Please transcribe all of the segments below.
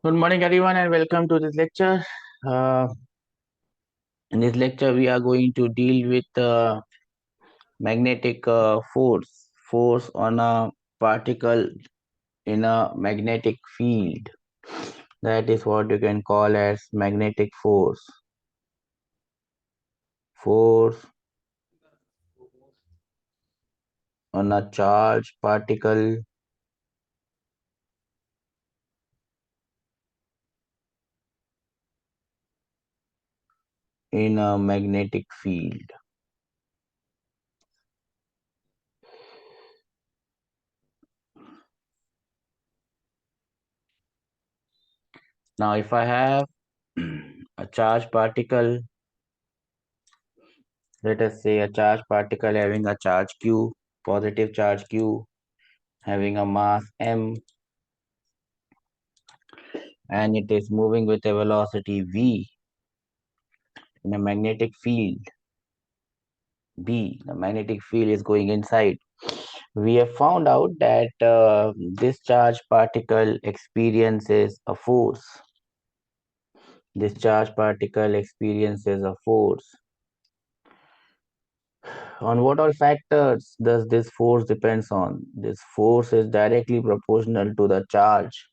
Good morning, everyone, and welcome to this lecture. Uh, in this lecture, we are going to deal with magnetic force on a particle in a magnetic field. That is what you can call as magnetic force. Force on a charged particle in a magnetic field. Now, if I have a charged particle, let us say a charged particle having a charge q, positive charge q, having a mass m, and it is moving with a velocity v in a magnetic field b. The magnetic field is going inside. We have found out that this charged particle experiences a force. This charged particle experiences a force. On what all factors does this force depends on? This force is directly proportional to the charge.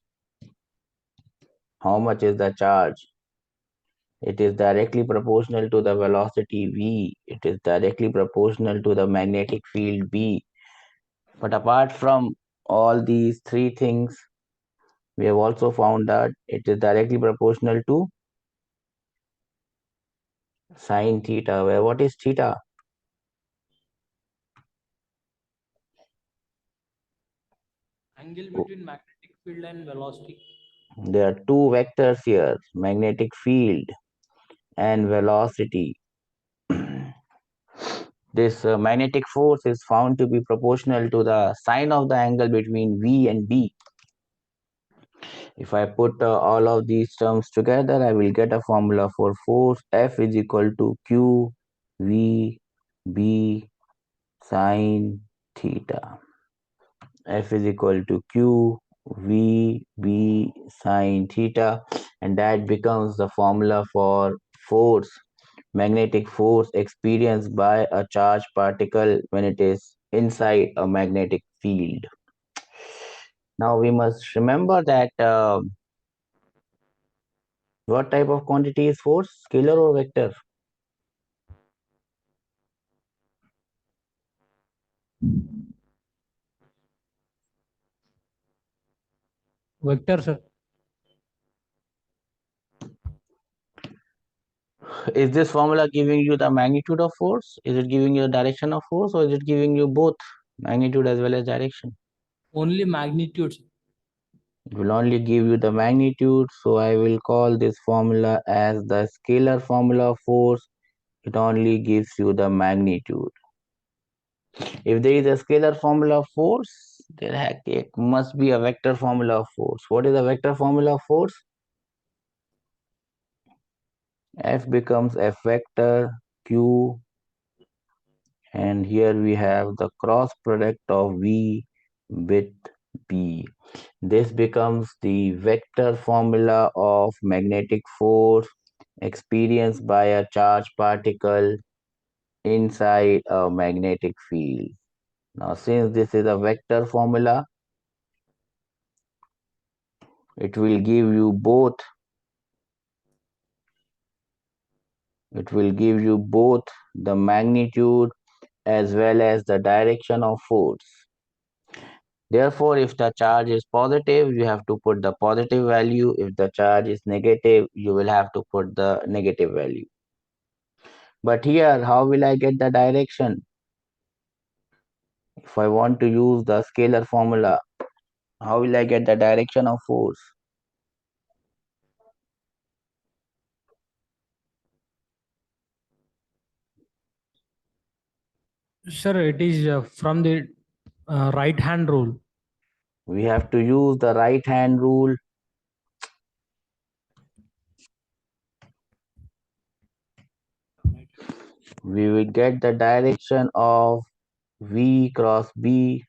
How much is the charge? It is directly proportional to the velocity v. It is directly proportional to the magnetic field b. But apart from all these three things, we have also found that it is directly proportional to sine theta. Where what is theta? Angle between magnetic field and velocity. There are two vectors here, magnetic field and velocity. This magnetic force is found to be proportional to the sine of the angle between V and B. If I put all of these terms together, I will get a formula for force. F is equal to Q V B sine theta. F is equal to Q V B sine theta, and that becomes the formula for force, magnetic force experienced by a charged particle when it is inside a magnetic field. Now we must remember that what type of quantity is force, scalar or vector? Vector, sir. Is this formula giving you the magnitude of force? Is it giving you the direction of force, or is it giving you both magnitude as well as direction? Only magnitude, sir. It will only give you the magnitude, so I will call this formula as the scalar formula of force. It only gives you the magnitude. If there is a scalar formula of force, there it must be a vector formula of force. What is the vector formula of force? F becomes F vector Q, and here we have the cross product of V with B. This becomes the vector formula of magnetic force experienced by a charged particle inside a magnetic field. Now, since this is a vector formula, it will give you both. It will give you both the magnitude as well as the direction of force. Therefore, if the charge is positive, you have to put the positive value. If the charge is negative, you will have to put the negative value. But here, how will I get the direction? If I want to use the scalar formula, how will I get the direction of force? Sir, it is from the right hand rule. We have to use the right hand rule. We will get the direction of V cross B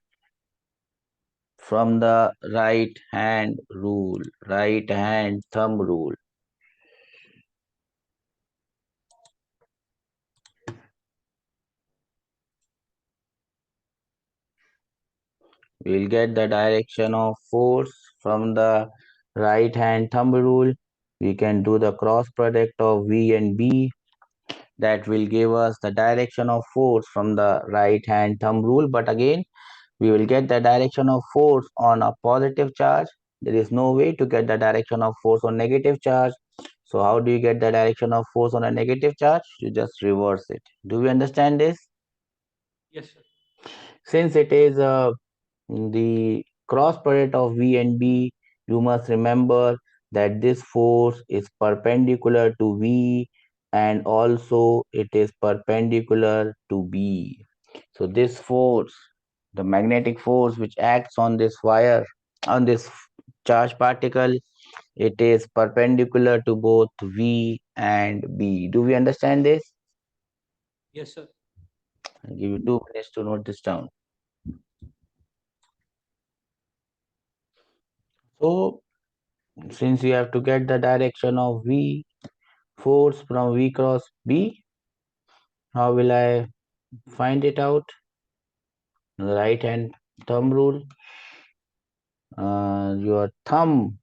from the right hand rule, right hand thumb rule. We'll get the direction of force from the right hand thumb rule. We can do the cross product of V and B. That will give us the direction of force from the right hand thumb rule. But again, we will get the direction of force on a positive charge. There is no way to get the direction of force on negative charge. So how do you get the direction of force on a negative charge? You just reverse it. Do we understand this? Yes, sir. Since it is the cross product of V and B, you must remember that this force is perpendicular to V and also it is perpendicular to B. So this force, the magnetic force which acts on this wire, on this charged particle, it is perpendicular to both V and B. Do we understand this? Yes, sir. I'll give you 2 minutes to note this down. So since you have to get the direction of V force from V cross B, how will I find it out? The right hand thumb rule. Your thumb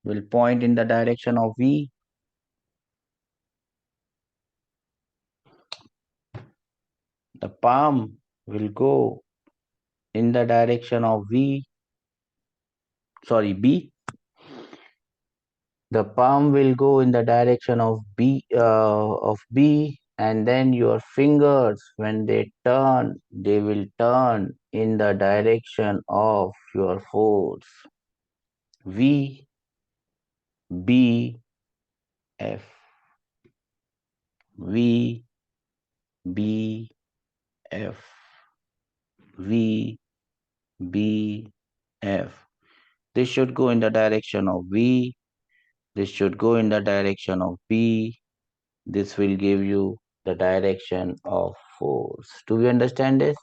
will point in the direction of V. The palm will go in the direction of B. The palm will go in the direction of B, and then your fingers, when they will turn in the direction of your force. V, B, F. V, B, F. V, B, F. This should go in the direction of V. This should go in the direction of B. This will give you the direction of force. Do we understand this?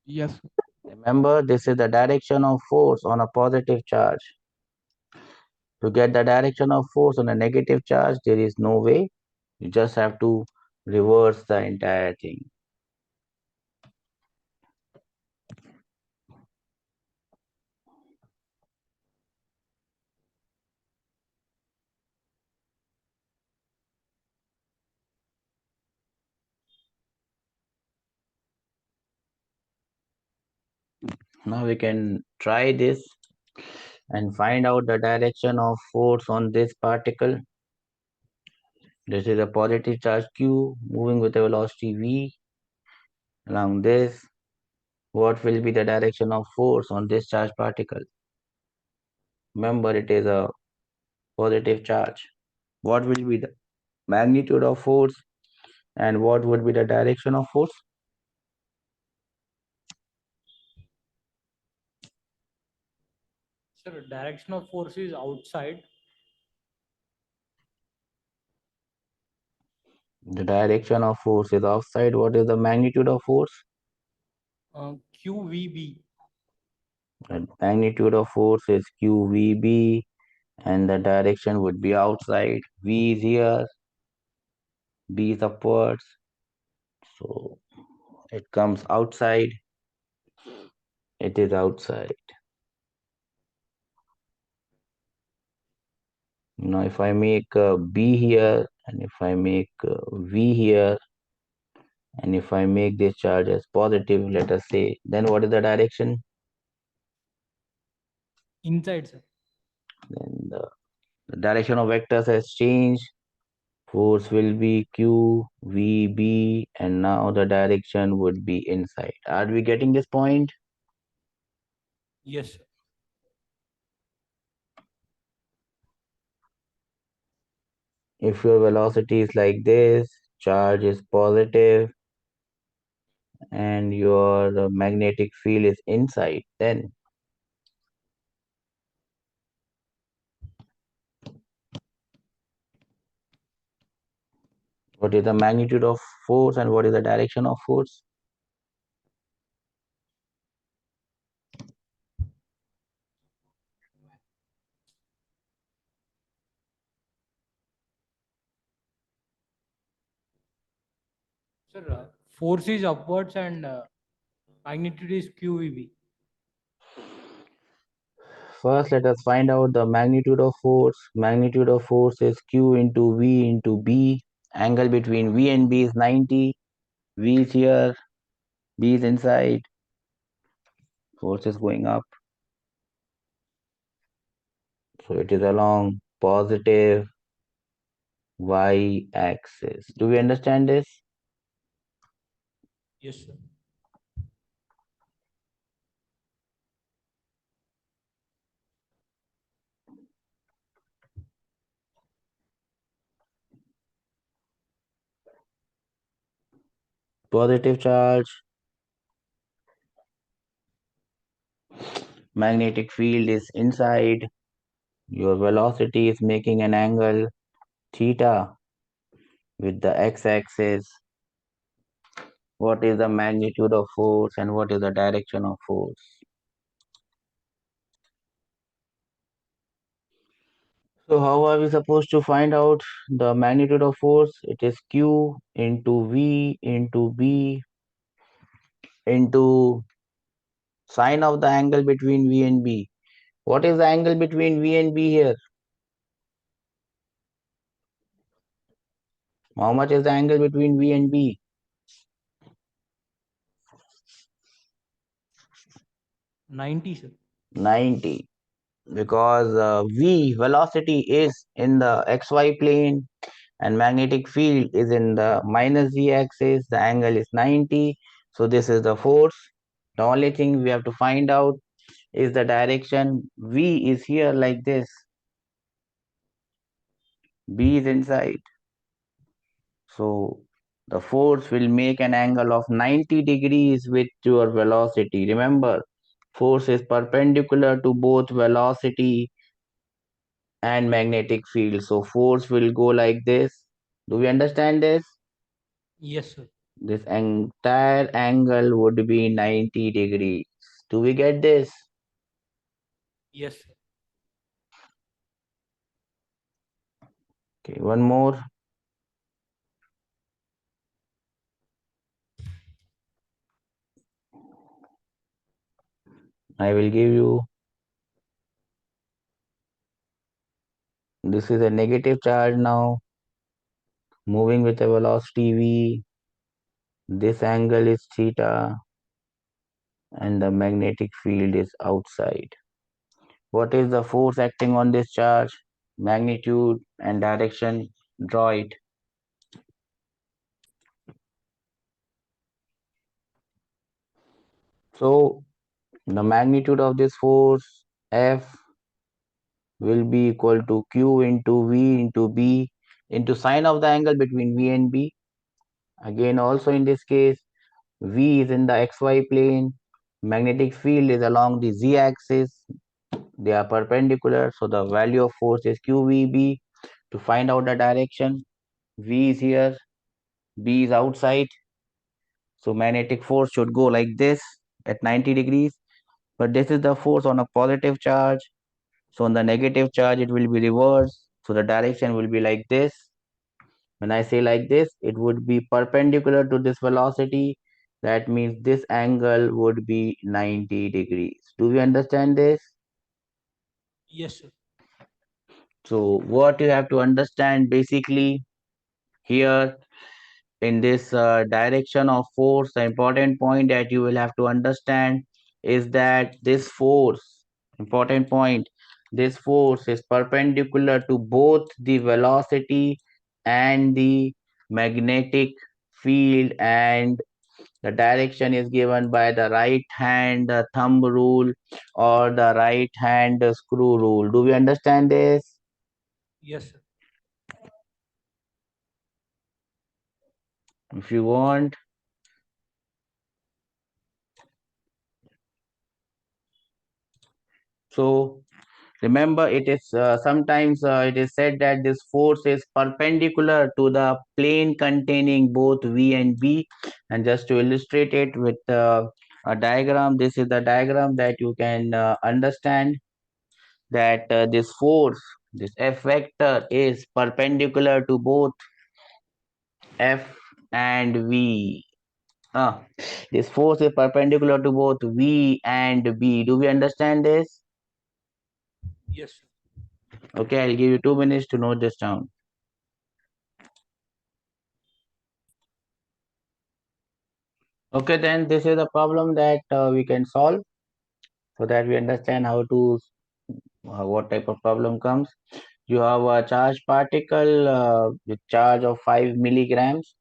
Yes. Remember, this is the direction of force on a positive charge. To get the direction of force on a negative charge, there is no way. You just have to reverse the entire thing. Now we can try this and find out the direction of force on this particle. This is a positive charge Q moving with a velocity V along this. What will be the direction of force on this charge particle? Remember, it is a positive charge. What will be the magnitude of force and what would be the direction of force? Sir, direction of force is outside. The direction of force is outside. What is the magnitude of force? QVB. The magnitude of force is QVB and the direction would be outside. V is here, B is upwards. So it comes outside. It is outside. Now if I make B here and if I make V here and if I make this charge as positive, let us say, then what is the direction? Inside, sir. Then the direction of vectors has changed. Force will be Q, V, B, and now the direction would be inside. Are we getting this point? Yes, sir. If your velocity is like this, charge is positive, and your magnetic field is inside, then What is the magnitude of force and what is the direction of force? Sir, force is upwards and magnitude is QEB. First, let us find out the magnitude of force. Magnitude of force is Q into V into B. Angle between V and B is 90. V is here, B is inside. Force is going up. So it is along positive Y axis. Do we understand this? Yes, sir. Positive charge, magnetic field is inside. Your velocity is making an angle theta with the x-axis. What is the magnitude of force and what is the direction of force? So how are we supposed to find out the magnitude of force? It is Q into V into B into sine of the angle between V and B. What is the angle between V and B here? How much is the angle between V and B? 90, sir. 90. Because V velocity is in the xy plane and magnetic field is in the minus z axis. The angle is 90. So this is the force. The only thing we have to find out is the direction. V is here like this. B is inside. So the force will make an angle of 90 degrees with your velocity. Remember, force is perpendicular to both velocity and magnetic field. So force will go like this. Do we understand this? Yes, sir. This entire angle would be 90 degrees. Do we get this? Yes, sir. Okay, one more. I will give you. This is a negative charge now, moving with a velocity v. This angle is theta and the magnetic field is outside. What is the force acting on this charge? Magnitude and direction, draw it. So the magnitude of this force F will be equal to Q into V into B into sine of the angle between V and B. Again, also in this case, V is in the xy plane, magnetic field is along the z axis, they are perpendicular, so the value of force is QVB. To find out the direction, V is here, B is outside, so magnetic force should go like this at 90 degrees, but this is the force on a positive charge, so on the negative charge it will be reversed, so the direction will be like this. When I say like this, it would be perpendicular to this velocity. That means this angle would be 90 degrees. Do we understand this? Yes, sir. So what you have to understand basically here in this direction of force, the important point that you will have to understand is that this force, important point, this force is perpendicular to both the velocity and the magnetic field, and the direction is given by the right hand thumb rule or the right hand screw rule. Do we understand this? Yes, sir. If you want, so Remember, it is sometimes it is said that this force is perpendicular to the plane containing both V and B. And just to illustrate it with a diagram, this is the diagram that you can understand that this force, this F vector, is perpendicular to both F and V. Uh, this force is perpendicular to both V and B. Do we understand this? Yes, sir. Okay, I'll give you 2 minutes to note this down. Okay, then this is a problem that we can solve so that we understand how to what type of problem comes. You have a charged particle with charge of 5 milligrams,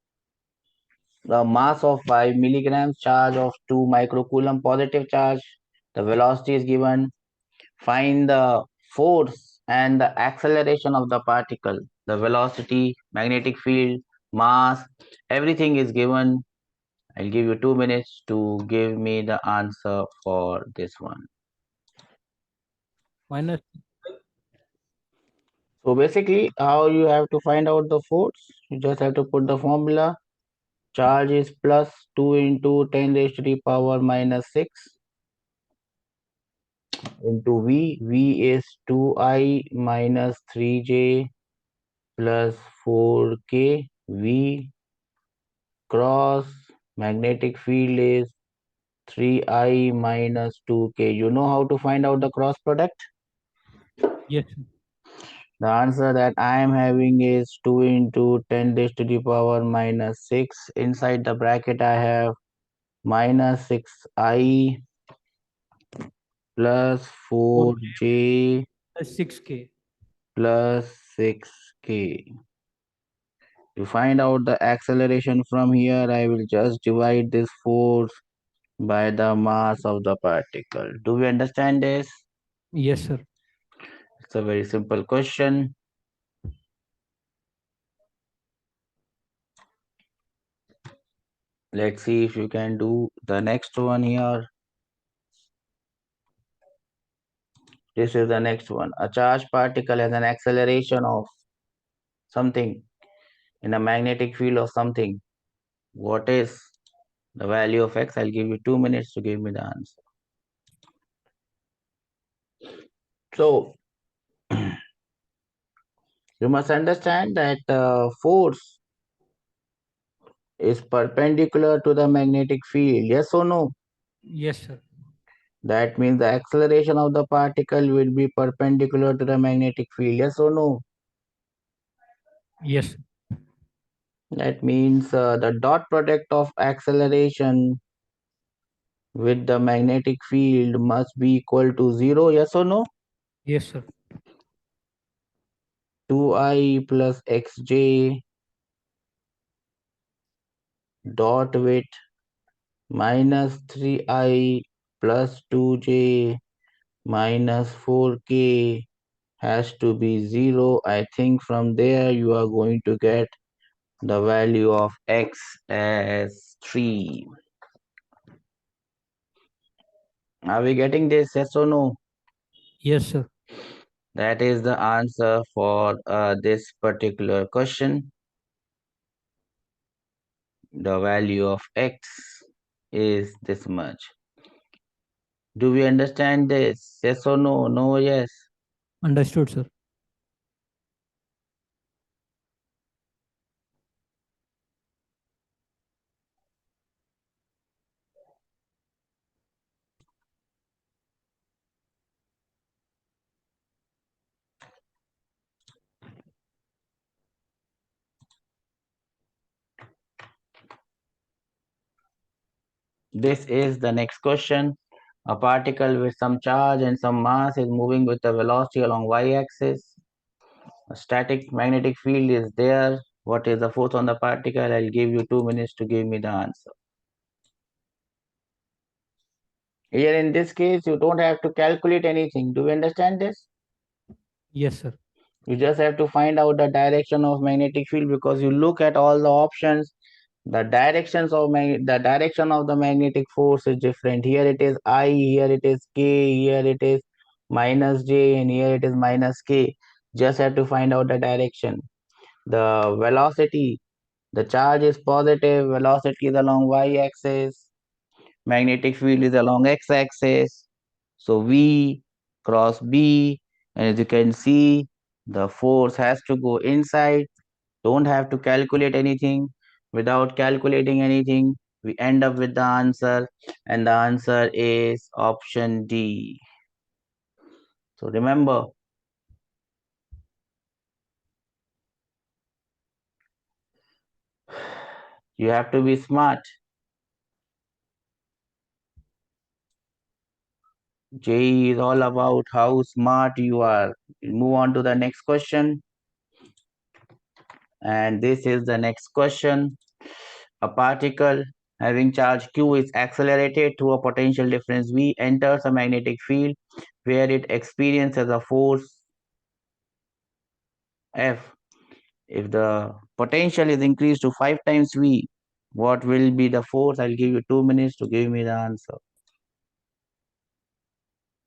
the mass of 5 milligrams, charge of 2 microcoulomb, positive charge. The velocity is given. Find the force and the acceleration of the particle. The velocity, magnetic field, mass, everything is given. I'll give you 2 minutes to give me the answer for this one. Minus. So basically, how you have to find out the force? You just have to put the formula. Charge is plus 2 into 10 raised to the power minus 6 into V. V is 2I minus 3J plus 4K. V cross magnetic field is 3I minus 2K. You know how to find out the cross product? Yes, sir. The answer that I am having is 2 into 10 raised to the power minus 6. Inside the bracket I have minus 6I plus 4K 4J plus 6K. plus 6K. To find out the acceleration from here, I will just divide this force by the mass of the particle. Do we understand this? Yes, sir. It's a very simple question. Let's see if you can do the next one here. This is the next one. A charged particle has an acceleration of something in a magnetic field of something. What is the value of x? I'll give you 2 minutes to give me the answer. So you must understand that force is perpendicular to the magnetic field. Yes or no? Yes, sir. That means the acceleration of the particle will be perpendicular to the magnetic field. Yes or no? Yes, sir. That means the dot product of acceleration with the magnetic field must be equal to 0. Yes or no? Yes, sir. 2I plus xj dot with minus 3I plus 2j minus 4k has to be 0. I think from there you are going to get the value of x as 3. Are we getting this? Yes or no? Yes, sir. That is the answer for this particular question. The value of x is this much. Do we understand this? Yes or no? No, yes. Understood, sir. This is the next question. A particle with some charge and some mass is moving with a velocity along y-axis. A static magnetic field is there. What is the force on the particle? I'll give you 2 minutes to give me the answer. Here in this case, you don't have to calculate anything. Do you understand this? Yes, sir. You just have to find out the direction of magnetic field because you look at all the options. The direction of the magnetic force is different. Here it is I, here it is K, here it is minus j, and here it is minus k. Just have to find out the direction. The velocity, the charge is positive, velocity is along y-axis, magnetic field is along x-axis. So V cross B, and as you can see, the force has to go inside. Don't have to calculate anything. Without calculating anything, we end up with the answer, and the answer is option D. So remember, you have to be smart. JEE is all about how smart you are. We'll move on to the next question. And this is the next question. A particle having charge q is accelerated through a potential difference V, enters a magnetic field where it experiences a force F. If the potential is increased to 5 times V, what will be the force? I'll give you 2 minutes to give me the answer.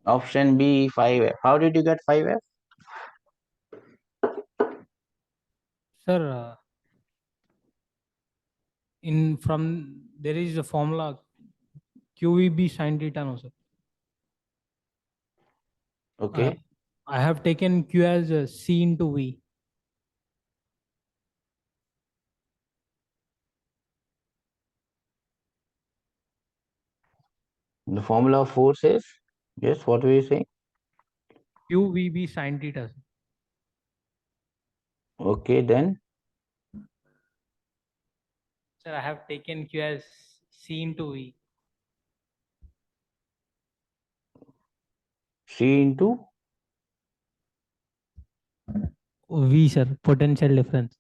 Option B, 5F. How did you get 5F? Sir, in from there is a formula QVB sin theta, no, sir. Okay. I have taken Q as C into V. The formula of force is? Yes, what were you saying? QVB sin theta, sir. Okay, then Sir, I have taken Q as C into V. C into V, sir, potential difference.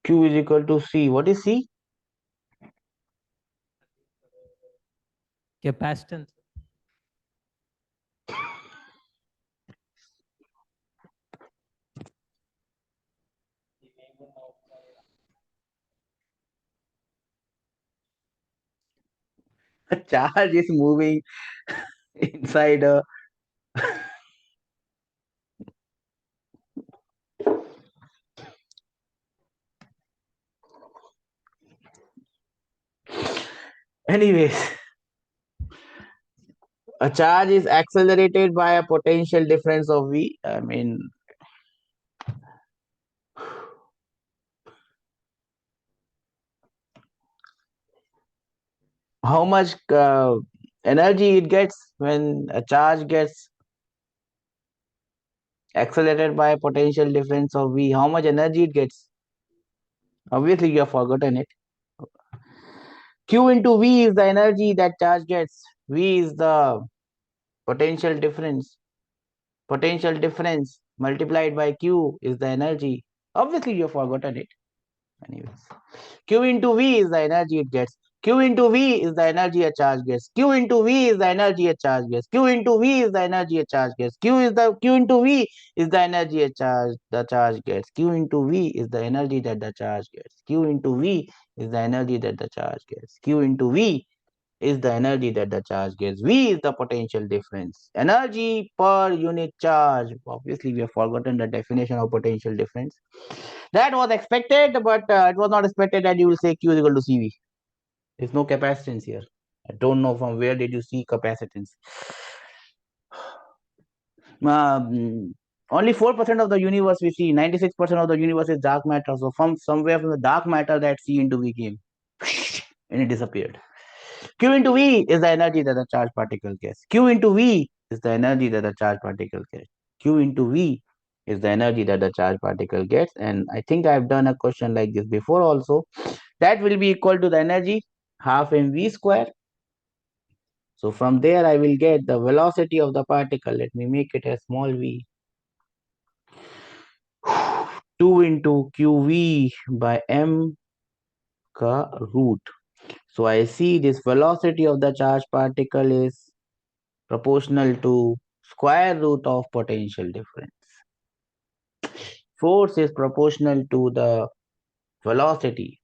Q is equal to C. What is C? Capacitance. A charge is moving inside a anyways, a charge is accelerated by a potential difference of V. I mean, how much energy it gets when a charge gets accelerated by a potential difference of V? How much energy it gets? Obviously, you have forgotten it. Q into V is the energy that charge gets. V is the potential difference. Potential difference multiplied by Q is the energy. Obviously, you have forgotten it. Anyways, Q into V is the energy it gets. Q into V is the energy a charge gets. Q into V is the energy a charge gets. Q into V is the energy a charge gets. Q into V is the energy a charge the charge gets. Q into V is the energy that the charge gets. Q into V is the energy that the charge gets. Q into V is the energy that the charge gets. V is the potential difference. Energy per unit charge. Obviously, we have forgotten the definition of potential difference. That was expected, but it was not expected that you will say Q is equal to CV. There's no capacitance here. I don't know from where did you see capacitance. Only 4% of the universe we see. 96% of the universe is dark matter. So from somewhere from the dark matter that C into V came, and it disappeared. Q into V is the energy that the charge particle gets. Q into V is the energy that the charge particle gets. Q into V is the energy that the charge particle gets. And I think I've done a question like this before also. That will be equal to the energy half mv square. So from there I will get the velocity of the particle. Let me make it a small v. 2 into qv by m ka root. So I see this velocity of the charged particle is proportional to square root of potential difference. Force is proportional to the velocity.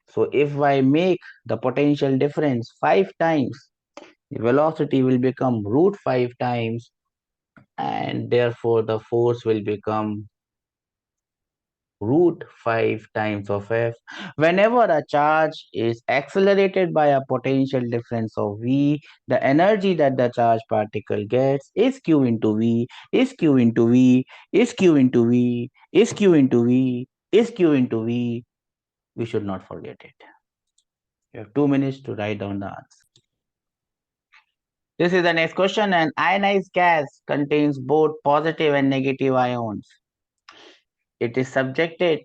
So if I make the potential difference 5 times, the velocity will become root 5 times, and therefore the force will become root 5 times of F. Whenever a charge is accelerated by a potential difference of V, the energy that the charge particle gets is Q into V, is Q into V, is Q into V, is Q into V, is Q into V. We should not forget it. You have 2 minutes to write down the answer. This is the next question. An ionized gas contains both positive and negative ions. It is subjected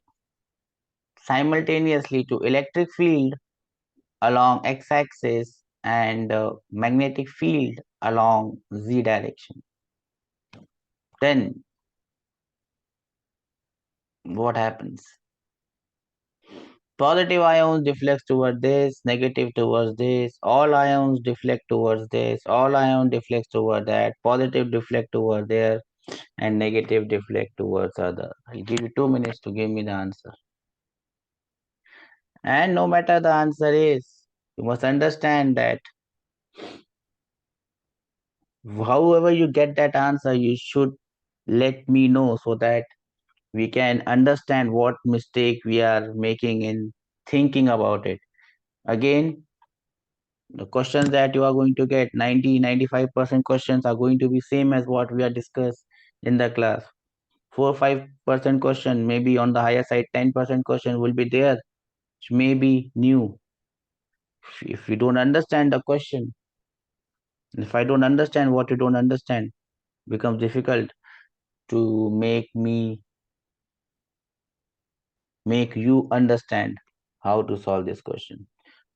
simultaneously to electric field along x-axis and magnetic field along z direction. Then what happens? Positive ions deflect towards this, negative towards this, all ions deflect towards this, all ions deflect toward that, positive deflect toward there, and negative deflect towards other. I'll give you 2 minutes to give me the answer. And no matter the answer is, you must understand that however you get that answer, you should let me know so that we can understand what mistake we are making in thinking about it. Again, the questions that you are going to get, 90-95% questions are going to be same as what we are discussed in the class. 4-5% question, maybe on the higher side, 10% question will be there, which may be new. If you don't understand the question, if I don't understand what you don't understand, becomes difficult to make you understand how to solve this question.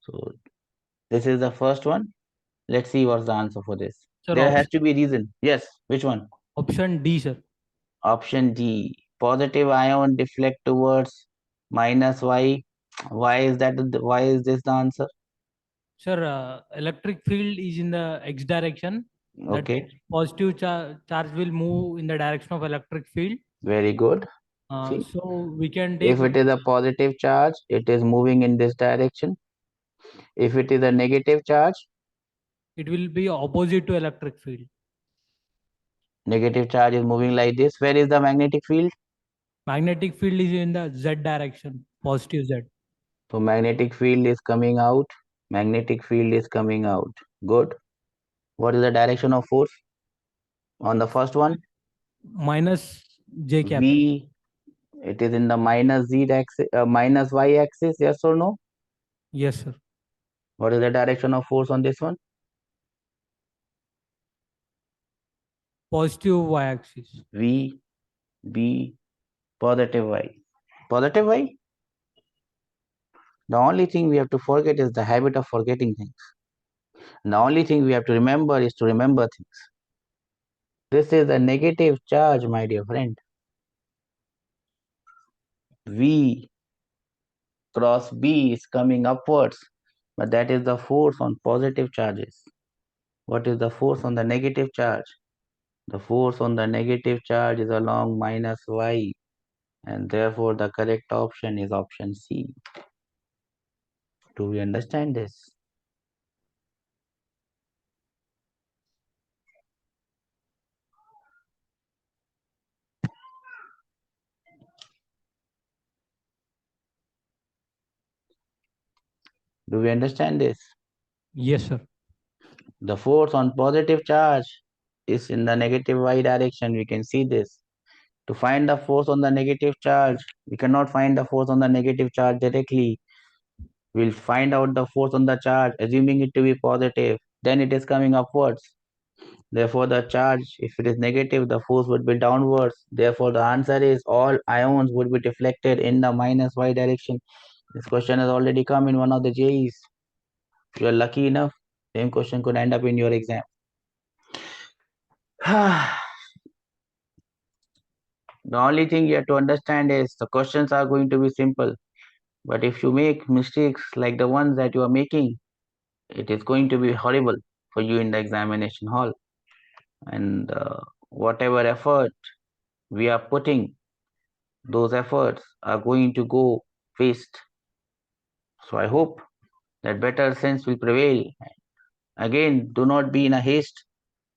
So this is the first one. Let's see what's the answer for this. Sir, There has to be a reason. Yes, which one? option D, sir. Option D. Positive ion deflect towards minus y. Why is that? Why is this the answer? Sir, electric field is in the x direction. That Okay, positive charge will move in the direction of electric field. very good. See, So we can take if it is a positive charge, it is moving in this direction. If it is a negative charge, it will be opposite to electric field. negative charge is moving like this. Where is the magnetic field? Magnetic field is in the z direction, positive z. So magnetic field is coming out. Magnetic field is coming out. Good. What is the direction of force on the first one? Minus j cap. V. It is in the minus z axis, minus y axis. Yes or no? Yes, sir. What is the direction of force on this one? Positive y axis. V, B, positive y. Positive y? The only thing we have to forget is the habit of forgetting things. And the only thing we have to remember is to remember things. This is a negative charge, my dear friend. V cross B is coming upwards, but that is the force on positive charges. What is the force on the negative charge? The force on the negative charge is along minus y, and therefore the correct option is option C. Do we understand this? Do we understand this? Yes, sir. The force on positive charge is in the negative y direction. We can see this. To find the force on the negative charge, we cannot find the force on the negative charge directly. We'll find out the force on the charge, assuming it to be positive. Then it is coming upwards. Therefore, the charge, if it is negative, the force would be downwards. Therefore, the answer is all ions would be deflected in the minus y direction. This question has already come in one of the JEEs. If you are lucky enough, same question could end up in your exam. The only thing you have to understand is the questions are going to be simple. But if you make mistakes like the ones that you are making, it is going to be horrible for you in the examination hall. And whatever effort we are putting, those efforts are going to go waste. So I hope that better sense will prevail. Again, do not be in a haste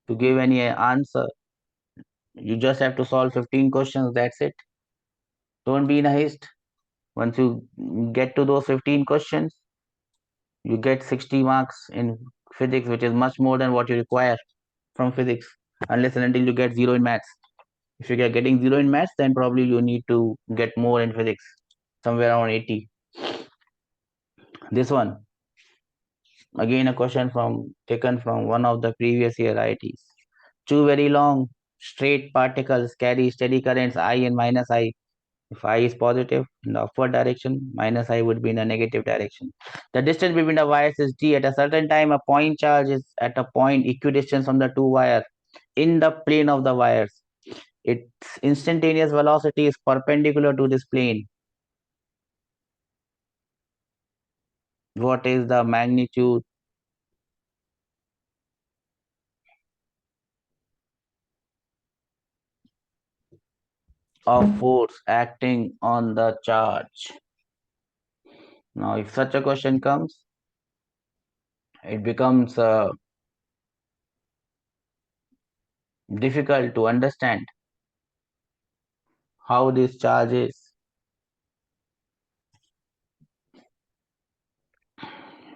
to give any answer. You just have to solve 15 questions, that's it. Don't be in a haste. Once you get to those 15 questions, you get 60 marks in physics, which is much more than what you require from physics, unless and until you get zero in maths. If you are getting zero in maths, then probably you need to get more in physics, somewhere around 80. This one, again a question from taken from one of the previous year IITs. Two very long straight particles carry steady currents I and minus I. If I is positive in the upward direction, minus I would be in a negative direction. The distance between the wires is d. At a certain time, a point charge is at a point equidistant from the two wires in the plane of the wires. Its instantaneous velocity is perpendicular to this plane. What is the magnitude of force acting on the charge? Now, if such a question comes, it becomes difficult to understand how this charge is.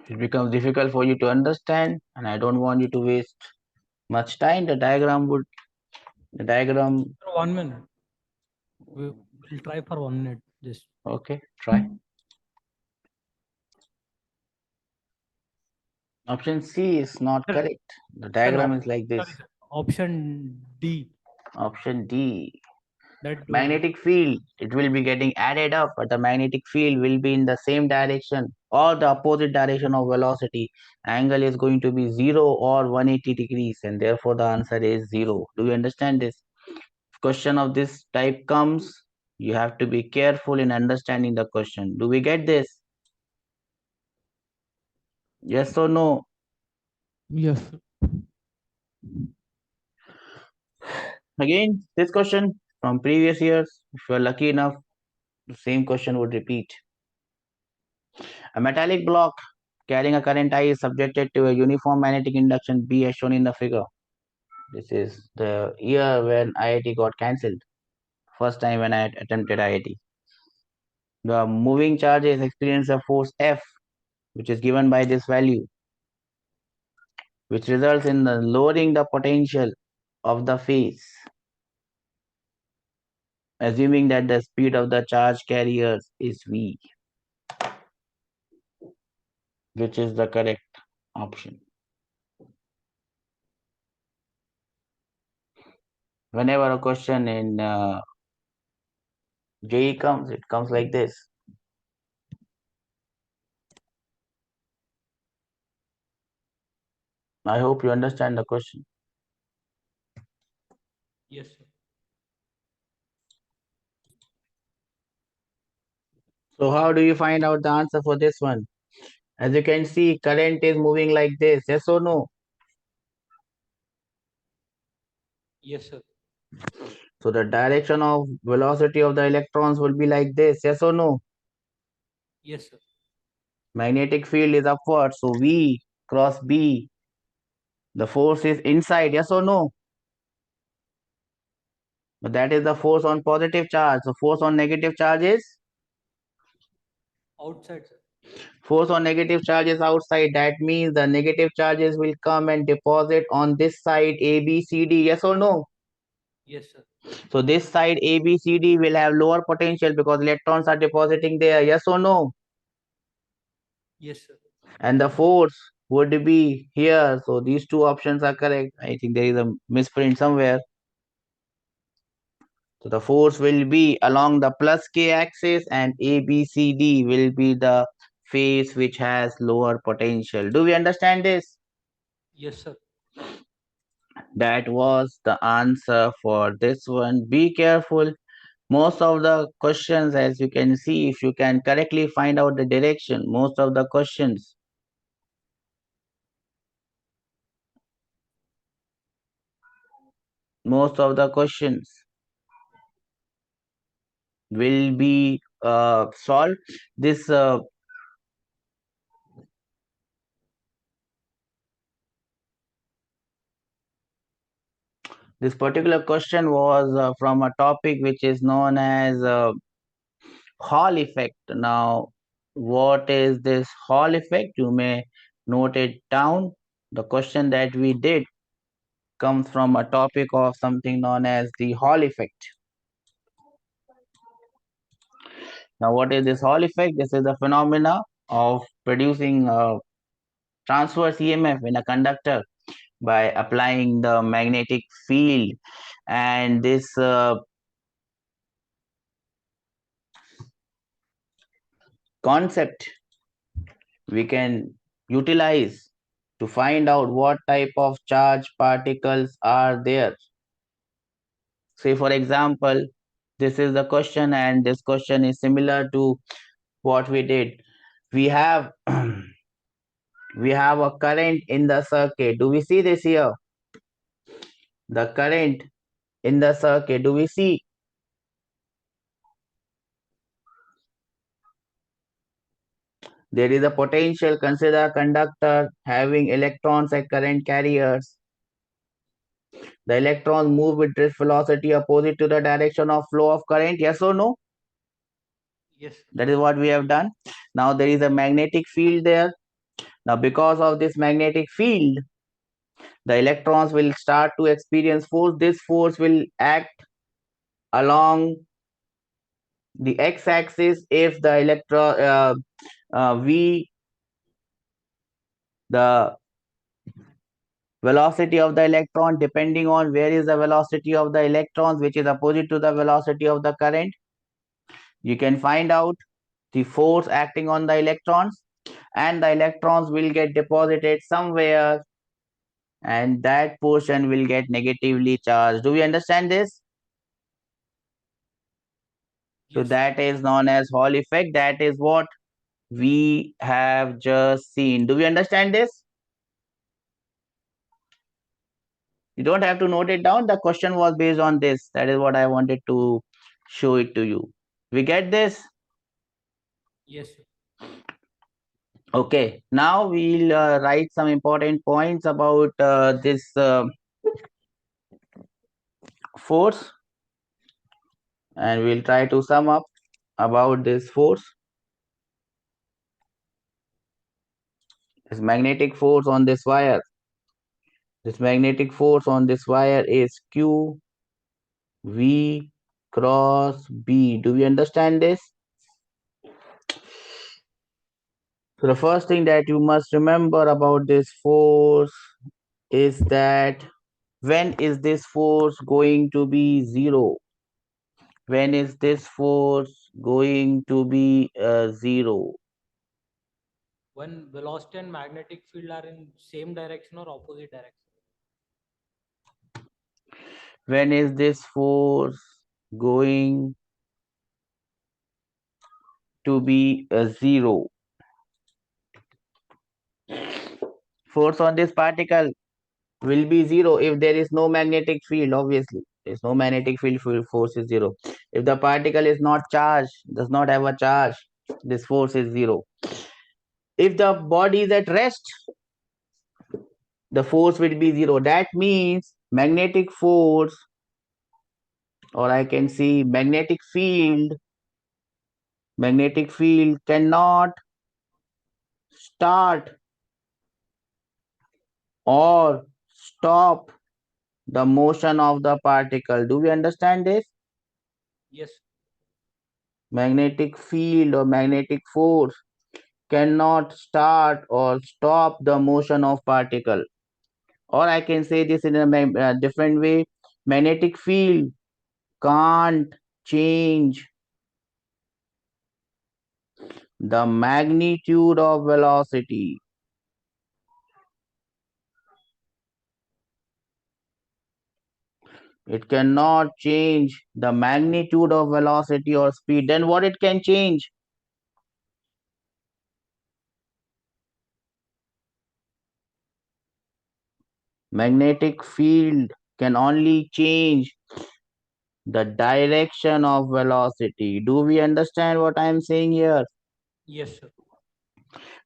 It becomes difficult for you to understand, and I don't want you to waste much time. The diagram, For 1 minute. We'll try for 1 minute. Just okay, try. Option C is not sir, correct. The sir, diagram is like this. sorry, sir. Option D. Option D. That Magnetic field, it will be getting added up, but the magnetic field will be in the same direction or the opposite direction of velocity. Angle is going to be 0 or 180 degrees, and therefore the answer is 0. Do you understand this? If question of this type comes, you have to be careful in understanding the question. Do we get this? Yes or no? yes. Again, this question from previous years, if you are lucky enough, the same question would repeat. A metallic block carrying a current I is subjected to a uniform magnetic induction B as shown in the figure. This is the year when IIT got cancelled. First time when I attempted IIT. The moving charges experience a force F, which is given by this value, which results in the lowering the potential of the phase, assuming that the speed of the charge carriers is V, which is the correct option. Whenever a question in JEE comes, it comes like this. I hope you understand the question. Yes, sir. So how do you find out the answer for this one? As you can see, current is moving like this. Yes or no? Yes, sir. So the direction of velocity of the electrons will be like this. Yes or no? Yes, sir. Magnetic field is upward. So V cross B. The force is inside. Yes or no? But that is the force on positive charge. So force on negative charge is? Outside, sir. Force on negative charge is outside. That means the negative charges will come and deposit on this side A, B, C, D. Yes or no? Yes, sir. So this side A, B, C, D will have lower potential because electrons are depositing there. Yes or no? Yes, sir. And the force would be here. So these two options are correct. I think there is a misprint somewhere. So the force will be along the plus K axis and ABCD will be the phase which has lower potential. Do we understand this? Yes, sir. That was the answer for this one. Be careful. Most of the questions, as you can see, if you can correctly find out the direction, most of the questions will be solved. This This particular question was from a topic which is known as Hall effect. Now, what is this Hall effect? You may note it down. The question that we did comes from a topic of something known as the Hall effect. Now, what is this Hall effect? This is the phenomena of producing a transverse EMF in a conductor by applying the magnetic field, and this concept we can utilize to find out what type of charge particles are there. Say for example, this is the question, and this question is similar to what we did. We have we have a current in the circuit. Do we see this here? The current in the circuit. Do we see? There is a potential. Consider a conductor having electrons as current carriers. The electrons move with drift velocity opposite to the direction of flow of current. Yes or no? Yes. That is what we have done. Now there is a magnetic field there. Now because of this magnetic field, the electrons will start to experience force. This force will act along the x-axis if the v, the velocity of the electron, depending on where is the velocity of the electrons, which is opposite to the velocity of the current, you can find out the force acting on the electrons, and the electrons will get deposited somewhere, and that portion will get negatively charged. Do we understand this? So Yes. that is known as Hall effect. That is what we have just seen. Do we understand this? You don't have to note it down. The question was based on this. That is what I wanted to show it to you. We get this? Yes. Okay. Now we'll write some important points about this force, and we'll try to sum up about this force. This magnetic force on this wire. This magnetic force on this wire is Q V cross B. Do we understand this? So the first thing that you must remember about this force is that when is this force going to be zero? When is this force going to be zero? When velocity and magnetic field are in same direction or opposite direction. When is this force going to be zero? Force on this particle will be zero if there is no magnetic field. Obviously there is no magnetic field, force is zero. If the particle is not charged, does not have a charge, this force is zero. If the body is at rest, the force will be zero. That means magnetic force, or I can see magnetic field cannot start or stop the motion of the particle. Do we understand this? Yes. Magnetic field or magnetic force cannot start or stop the motion of particle. Or I can say this in a different way. Magnetic field can't change the magnitude of velocity. It cannot change the magnitude of velocity or speed. Then what it can change? Magnetic field can only change the direction of velocity. Do we understand what I am saying here? Yes, sir.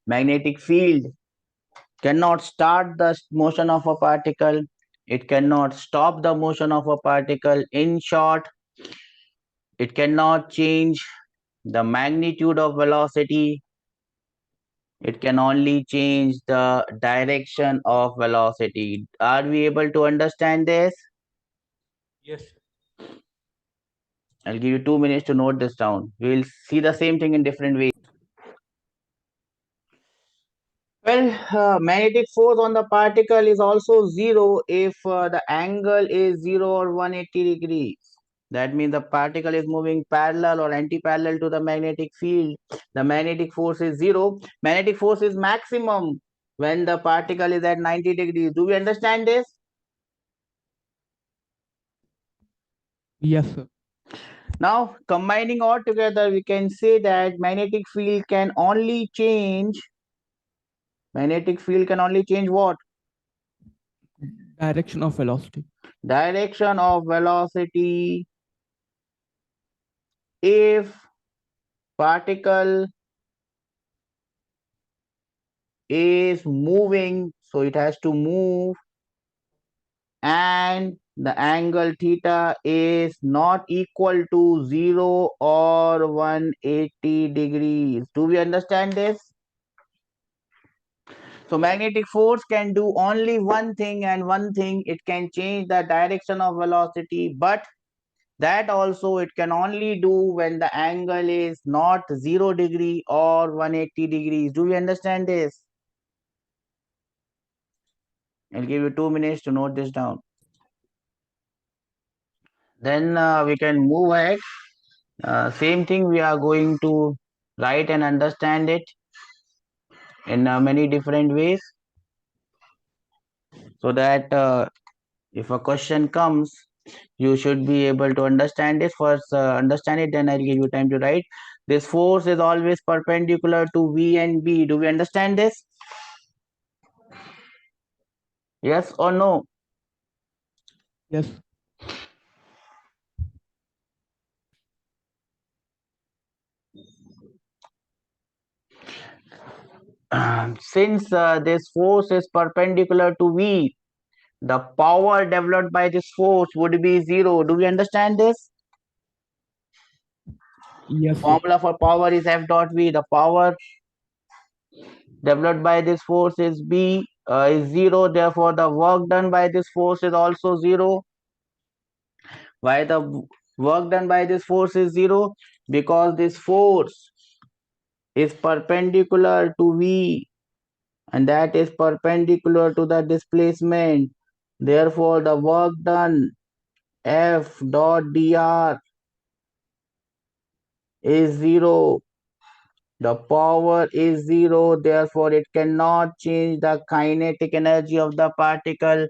Magnetic field cannot start the motion of a particle. It cannot stop the motion of a particle. In short, it cannot change the magnitude of velocity. It can only change the direction of velocity. Are we able to understand this? Yes. I'll give you 2 minutes to note this down. We'll see the same thing in different ways. Well, magnetic force on the particle is also zero if the angle is 0 or 180 degrees. That means the particle is moving parallel or anti-parallel to the magnetic field. The magnetic force is zero. Magnetic force is maximum when the particle is at 90 degrees. Do we understand this? Yes, sir. Now, combining all together, we can say that magnetic field can only change. Magnetic field can only change what? Direction of velocity. Direction of velocity if particle is moving, so it has to move, and the angle theta is not equal to 0 or 180 degrees. Do we understand this? So magnetic force can do only one thing and one thing. It can change the direction of velocity, but that also it can only do when the angle is not 0 degree or 180 degrees. Do we understand this? I'll give you 2 minutes to note this down. Then we can move ahead. Same thing, we are going to write and understand it in many different ways, so that if a question comes, you should be able to understand it. First, understand it, then I'll give you time to write. This force is always perpendicular to V and B. Do we understand this? Yes or no? Yes. Since this force is perpendicular to V, the power developed by this force would be zero. Do we understand this? Yes, sir. Formula for power is F dot V. The power developed by this force is B is zero. Therefore, the work done by this force is also zero. Why the work done by this force is zero? Because this force is perpendicular to V, and that is perpendicular to the displacement. Therefore, the work done F dot dr is zero. The power is zero, therefore it cannot change the kinetic energy of the particle.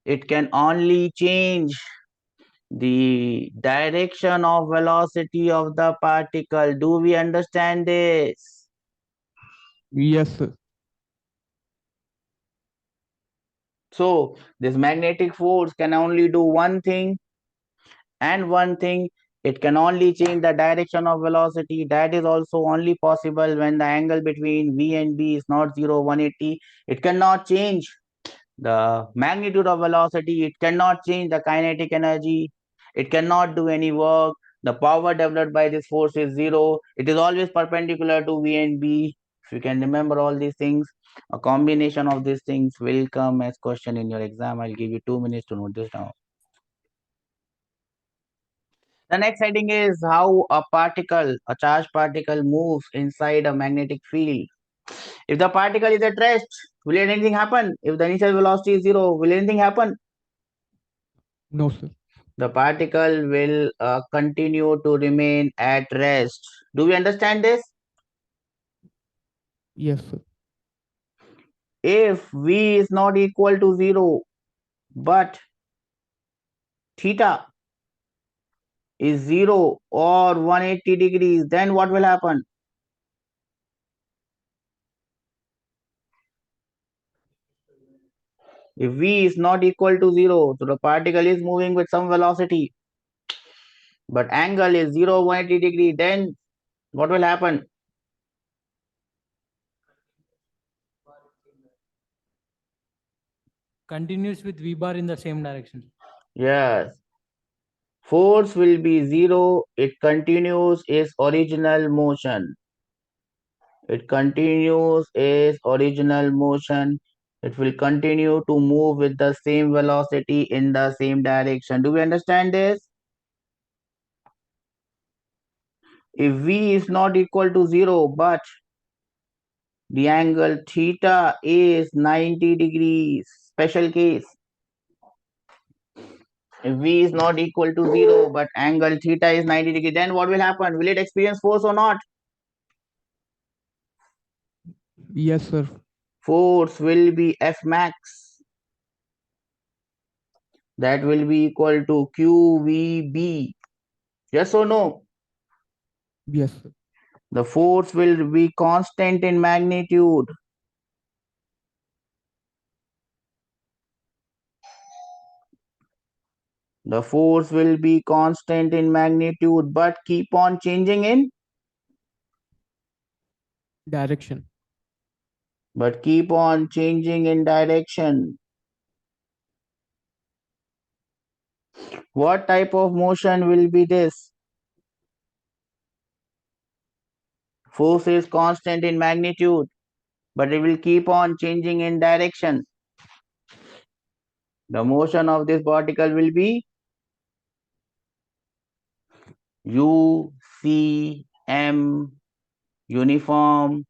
It can only change the direction of velocity of the particle. Do we understand this? Yes, sir. So this magnetic force can only do one thing and one thing. It can only change the direction of velocity. That is also only possible when the angle between V and B is not 0, 180. It cannot change the magnitude of velocity. It cannot change the kinetic energy. It cannot do any work. The power developed by this force is zero. It is always perpendicular to V and B. If you can remember all these things, a combination of these things will come as question in your exam. I'll give you 2 minutes to note this down. The next heading is how a particle, a charged particle, moves inside a magnetic field. If the particle is at rest, will anything happen? If the initial velocity is zero, will anything happen? No, sir. The particle will continue to remain at rest. Do we understand this? Yes, sir. If V is not equal to 0, but theta is 0 or 180 degrees, then what will happen? If V is not equal to 0, so the particle is moving with some velocity, but angle is 0, 180 degree, then what will happen? continues with V bar in the same direction. Yes. Force will be 0. It continues its original motion. It continues its original motion. It will continue to move with the same velocity in the same direction. Do we understand this? If V is not equal to 0, but the angle theta is 90 degrees, special case. If V is not equal to 0, but angle theta is 90 degrees, then what will happen? Will it experience force or not? Yes, sir. Force will be F max. That will be equal to QVB. Yes or no? Yes, sir. The force will be constant in magnitude. The force will be constant in magnitude, but keep on changing in. Direction. But keep on changing in direction. What type of motion will be this? Force is constant in magnitude, but it will keep on changing in direction. The motion of this particle will be UCM, uniform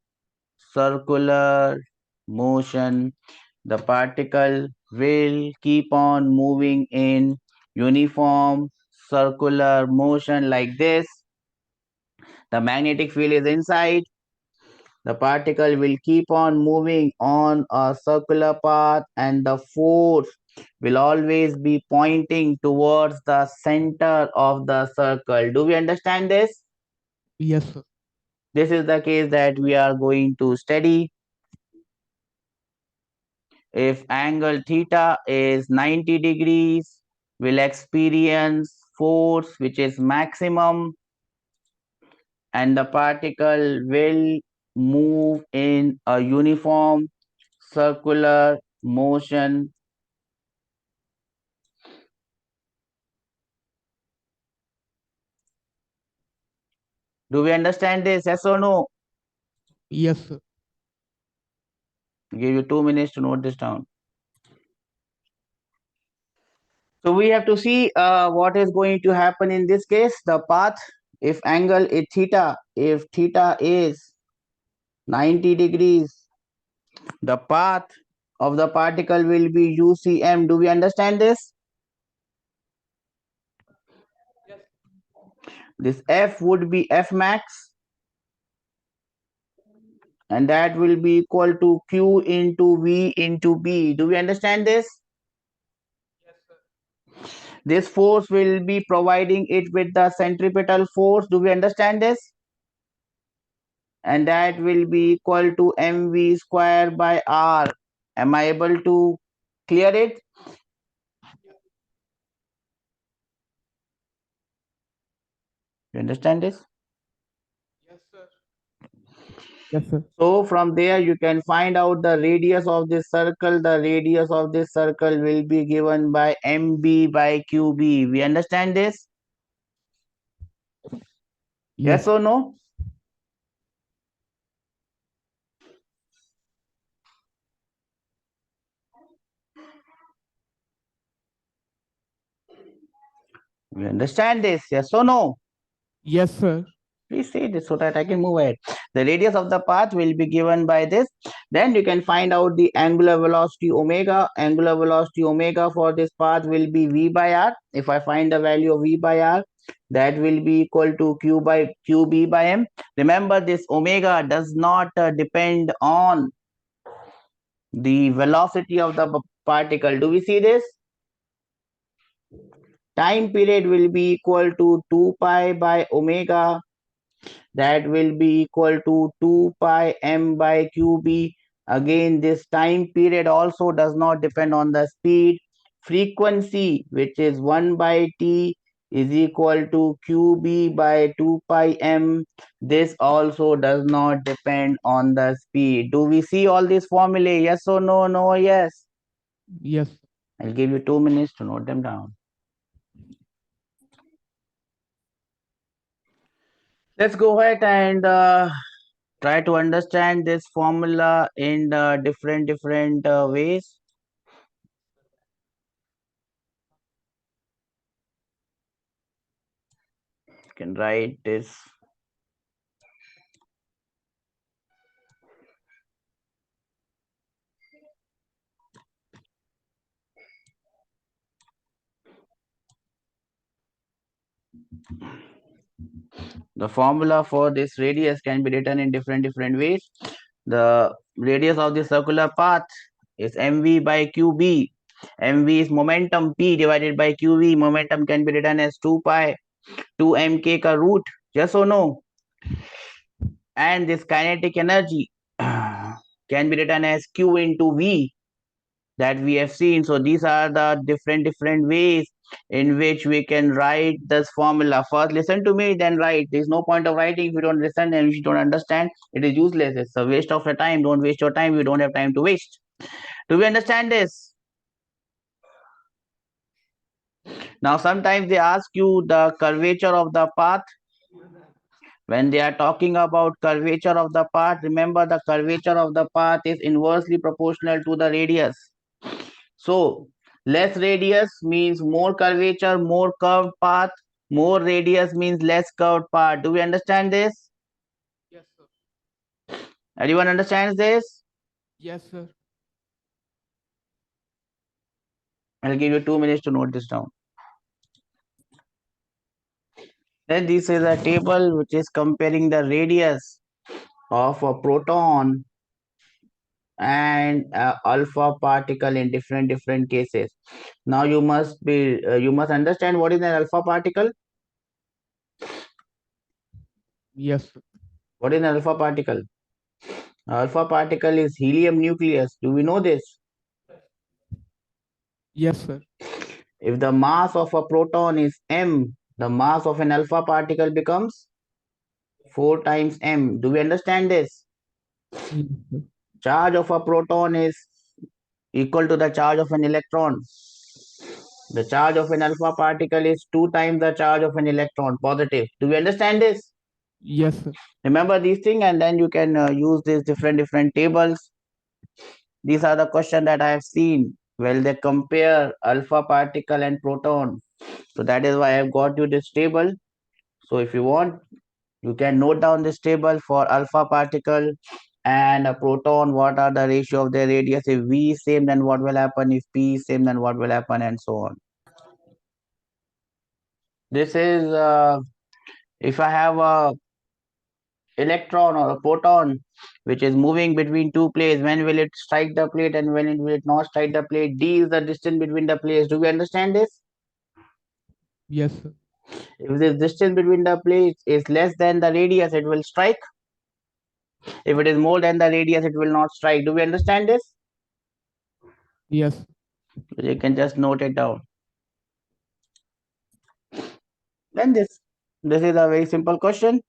circular motion. The particle will keep on moving in uniform circular motion like this. The magnetic field is inside. The particle will keep on moving on a circular path, and the force will always be pointing towards the center of the circle. Do we understand this? Yes, sir. This is the case that we are going to study. If angle theta is 90 degrees, we'll experience force which is maximum, and the particle will move in a uniform circular motion. Do we understand this? Yes or no? Yes, sir. I'll give you 2 minutes to note this down. So we have to see what is going to happen in this case. The path, if angle is theta, if theta is 90 degrees, the path of the particle will be UCM. Do we understand this? Yes. This F would be F max, and that will be equal to Q into V into B. Do we understand this? Yes, sir. This force will be providing it with the centripetal force. Do we understand this? And that will be equal to mv square by r. Am I able to clear it? You understand this? Yes, sir. Yes, sir. So from there you can find out the radius of this circle. The radius of this circle will be given by mb by qb. We understand this? Yes or no? We understand this? Yes or no? Yes, sir. Please say this so that I can move ahead. The radius of the path will be given by this. Then you can find out the angular velocity omega. Angular velocity omega for this path will be v by r. If I find the value of v by r, that will be equal to q by qb by m. Remember, this omega does not depend on the velocity of the particle. Do we see this? Time period will be equal to 2 pi by omega. That will be equal to 2 pi m by qb. Again, this time period also does not depend on the speed. Frequency, which is 1 by t, is equal to qb by 2 pi m. This also does not depend on the speed. Do we see all these formulae? Yes or no? No, yes. Yes. I'll give you 2 minutes to note them down. Let's go ahead and try to understand this formula in different ways. You can write this. The formula for this radius can be written in different ways. The radius of the circular path is mv by qb. mv is momentum, p divided by qv. Momentum can be written as 2 pi 2mk ka root. Yes or no? And this kinetic energy can be written as q into v, that we have seen. So these are the different ways in which we can write this formula. First listen to me, then write. There's no point of writing if you don't listen and if you don't understand. It is useless. It's a waste of your time. Don't waste your time. You don't have time to waste. Do we understand this? Now sometimes they ask you the curvature of the path. When they are talking about curvature of the path, remember the curvature of the path is inversely proportional to the radius. So less radius means more curvature, more curved path. More radius means less curved path. Do we understand this? Yes, sir. Everyone understands this? Yes, sir. I'll give you 2 minutes to note this down. Then this is a table which is comparing the radius of a proton and alpha particle in different cases. Now you must understand what is an alpha particle. Yes, sir. What is an alpha particle? Alpha particle is helium nucleus. Do we know this? Yes, sir. If the mass of a proton is m, the mass of an alpha particle becomes 4 times m. Do we understand this? Yes, sir. Charge of a proton is equal to the charge of an electron. The charge of an alpha particle is 2 times the charge of an electron, positive. Do we understand this? Yes, sir. Remember these things, and then you can use these different tables. These are the questions that I have seen. Well, they compare alpha particle and proton. So that is why I have got you this table. So if you want, you can note down this table for alpha particle and a proton. What are the ratio of their radius? If V is same, then what will happen? If P is same, then what will happen, and so on. This is if I have a electron or a proton which is moving between two plates, when will it strike the plate and when it will it not strike the plate? D is the distance between the plates. Do we understand this? Yes, sir. If this distance between the plates is less than the radius, it will strike. If it is more than the radius, it will not strike. Do we understand this? Yes. You can just note it down. Then this is a very simple question.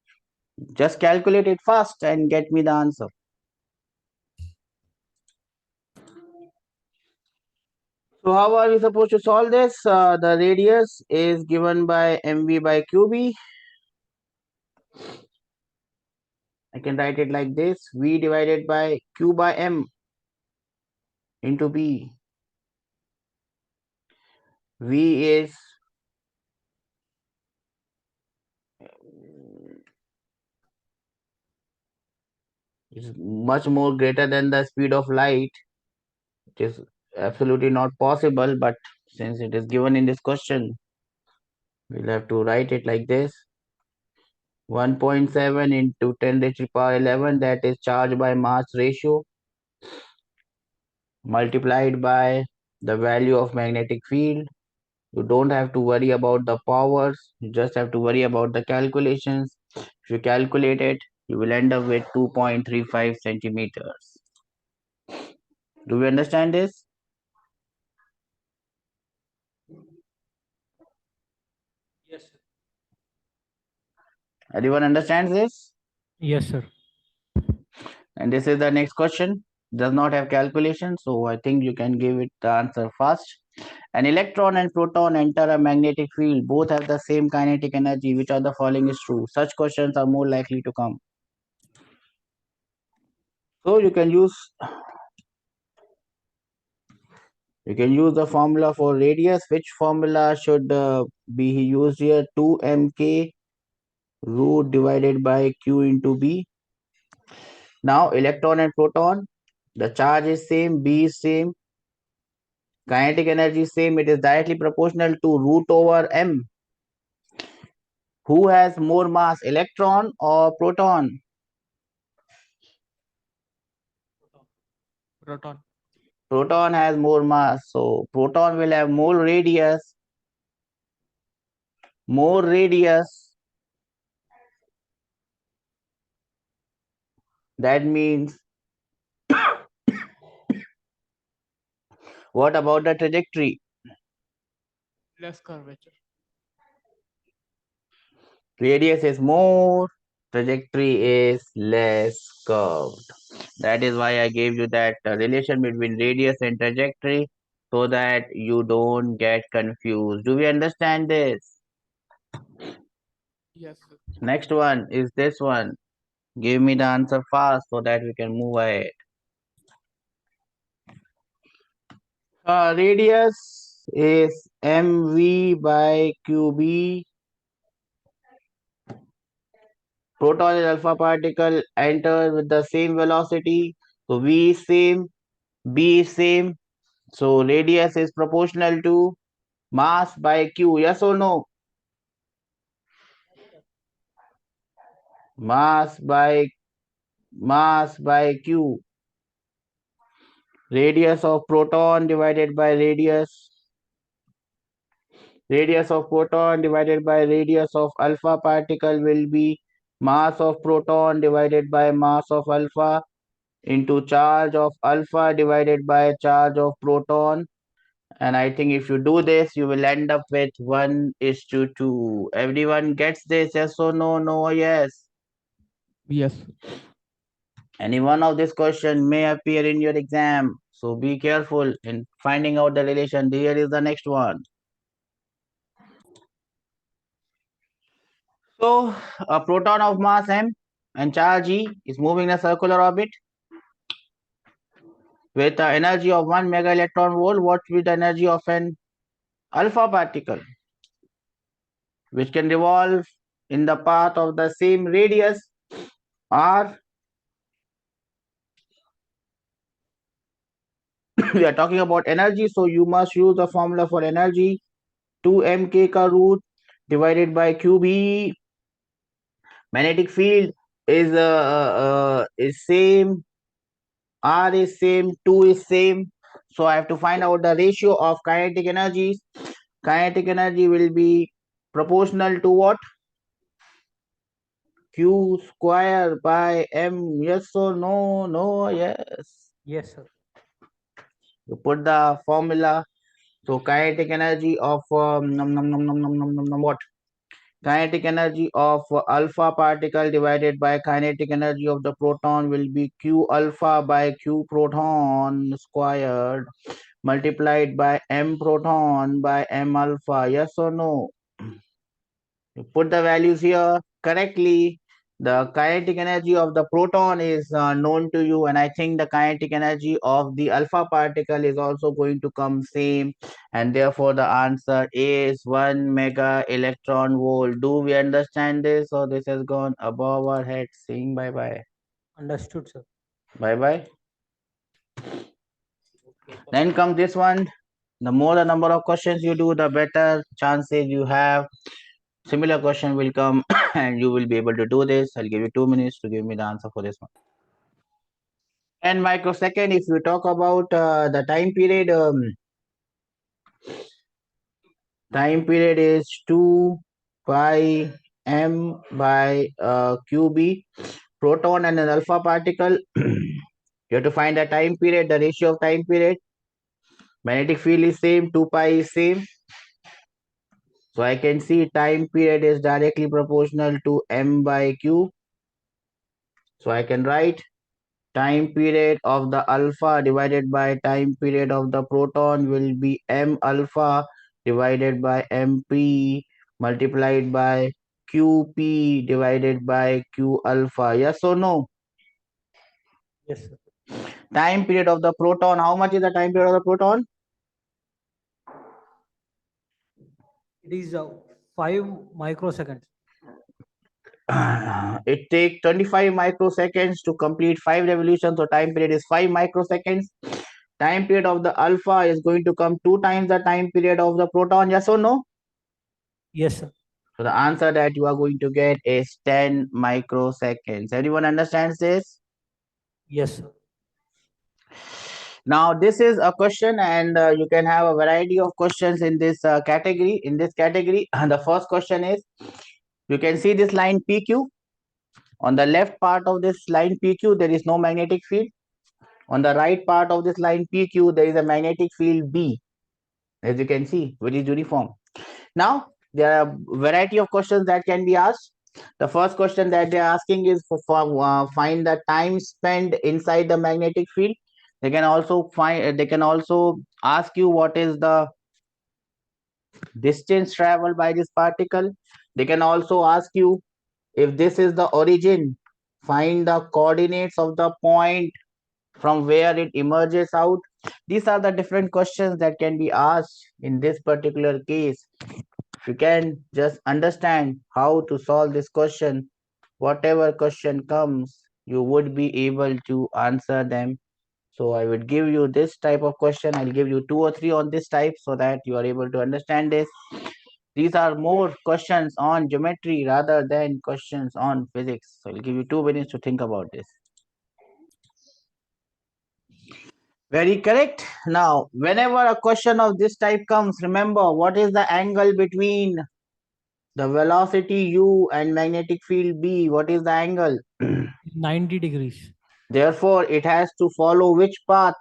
Just calculate it fast and get me the answer. So how are we supposed to solve this? The radius is given by mv by qb. I can write it like this: v divided by q by m into b. V is much more greater than the speed of light. It is absolutely not possible, but since it is given in this question, we'll have to write it like this: 1.7 into 10 raised to the power 11, that is charge by mass ratio, multiplied by the value of magnetic field. You don't have to worry about the powers, you just have to worry about the calculations. If you calculate it, you will end up with 2.35 centimeters. Do we understand this? Yes, sir. Everyone understands this? Yes, sir. And this is the next question. does not have calculation, so I think you can give it the answer fast. An electron and proton enter a magnetic field. Both have the same kinetic energy. Which of the following is true? Such questions are more likely to come. So you can use the formula for radius. Which formula should be used here? 2mk root divided by q into b. Now electron and proton, the charge is same, b is same, kinetic energy is same. It is directly proportional to root over m. Who has more mass, electron or proton? Proton. Proton has more mass, so proton will have more radius. More radius. That means, what about the trajectory? Less curvature. Radius is more, trajectory is less curved. That is why I gave you that relation between radius and trajectory, so that you don't get confused. Do we understand this? Yes, sir. Next one is this one. Give me the answer fast so that we can move ahead. Radius is mv by qb. Proton is alpha particle, enters with the same velocity. So v is same, b is same. So radius is proportional to mass by q. Yes or no? Mass by q. Radius of proton divided by radius of proton divided by radius of alpha particle will be mass of proton divided by mass of alpha into charge of alpha divided by charge of proton. And I think if you do this, you will end up with 1:2. Everyone gets this? Yes or no? No or yes? Yes. Any one of this question may appear in your exam. So be careful in finding out the relation. Here is the next one. So a proton of mass m and charge e is moving in a circular orbit with the energy of 1 mega electron volt. What will be the energy of an alpha particle, which can revolve in the path of the same radius r? We are talking about energy, so you must use the formula for energy. 2mk ka root divided by qb. Magnetic field is same, r is same, 2 is same. So I have to find out the ratio of kinetic energies. Kinetic energy will be proportional to what? Q square by m. Yes or no? No, yes. Yes, sir. You put the formula. So kinetic energy of what? Kinetic energy of alpha particle divided by kinetic energy of the proton will be q alpha by q proton squared multiplied by m proton by m alpha. Yes or no? You put the values here correctly. The kinetic energy of the proton is known to you, and I think the kinetic energy of the alpha particle is also going to come same, and therefore the answer is 1 mega electron volt. Do we understand this, or this has gone above our head? Saying bye bye. Understood, sir. Bye bye. Then comes this one. The more the number of questions you do, the better chances you have. Similar question will come and you will be able to do this. I'll give you 2 minutes to give me the answer for this one. 10 microsecond, if you talk about the time period is 2 pi m by qb. Proton and an alpha particle. You have to find the time period, the ratio of time period. Magnetic field is same, 2 pi is same. So I can see time period is directly proportional to m by q. So I can write Time period of the alpha divided by time period of the proton will be m alpha divided by mp multiplied by qp divided by q alpha. Yes or no? Yes, sir. Time period of the proton. How much is the time period of the proton? It is 5 microseconds. It takes 25 microseconds to complete 5 revolutions, so time period is 5 microseconds. Time period of the alpha is going to come 2 times the time period of the proton. Yes or no? Yes, sir. So the answer that you are going to get is 10 microseconds. Everyone understands this? Yes, sir. Now this is a question, and you can have a variety of questions in this category. In this category, the first question is, you can see this line PQ. On the left part of this line PQ, there is no magnetic field. On the right part of this line PQ, there is a magnetic field B, as you can see, which is uniform. Now, there are a variety of questions that can be asked. The first question that they are asking is for find the time spent inside the magnetic field. They can also ask you what is the distance traveled by this particle. They can also ask you, if this is the origin, find the coordinates of the point from where it emerges out. These are the different questions that can be asked in this particular case. If you can just understand how to solve this question, whatever question comes, you would be able to answer them. So I would give you this type of question. I'll give you 2 or 3 on this type so that you are able to understand this. These are more questions on geometry rather than questions on physics. So I'll give you 2 minutes to think about this. Very correct. Now, whenever a question of this type comes, remember what is the angle between the velocity u and magnetic field B? What is the angle? 90 degrees. Therefore, it has to follow which path?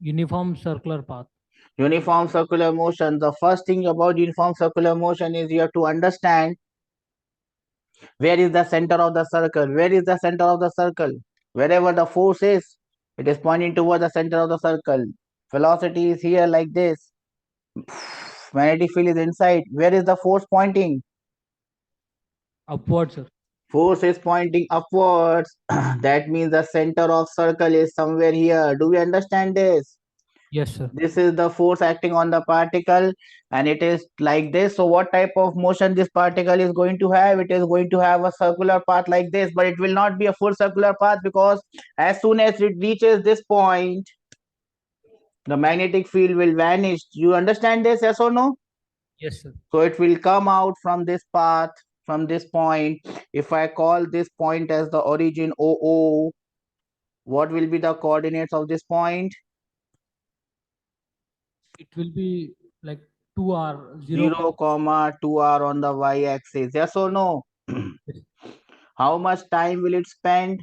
Uniform circular path. Uniform circular motion. The first thing about uniform circular motion is you have to understand where is the center of the circle. Where is the center of the circle? Wherever the force is, it is pointing toward the center of the circle. Velocity is here like this. Magnetic field is inside. Where is the force pointing? Upwards, sir. Force is pointing upwards. That means the center of circle is somewhere here. Do we understand this? Yes, sir. This is the force acting on the particle, and it is like this. So what type of motion this particle is going to have? It is going to have a circular path like this, but it will not be a full circular path, because as soon as it reaches this point, the magnetic field will vanish. You understand this, yes or no? Yes, sir. So it will come out from this path, from this point. If I call this point as the origin OO, what will be the coordinates of this point? It will be like 2r 0, 0, 2r on the y-axis. Yes or no? How much time will it spend?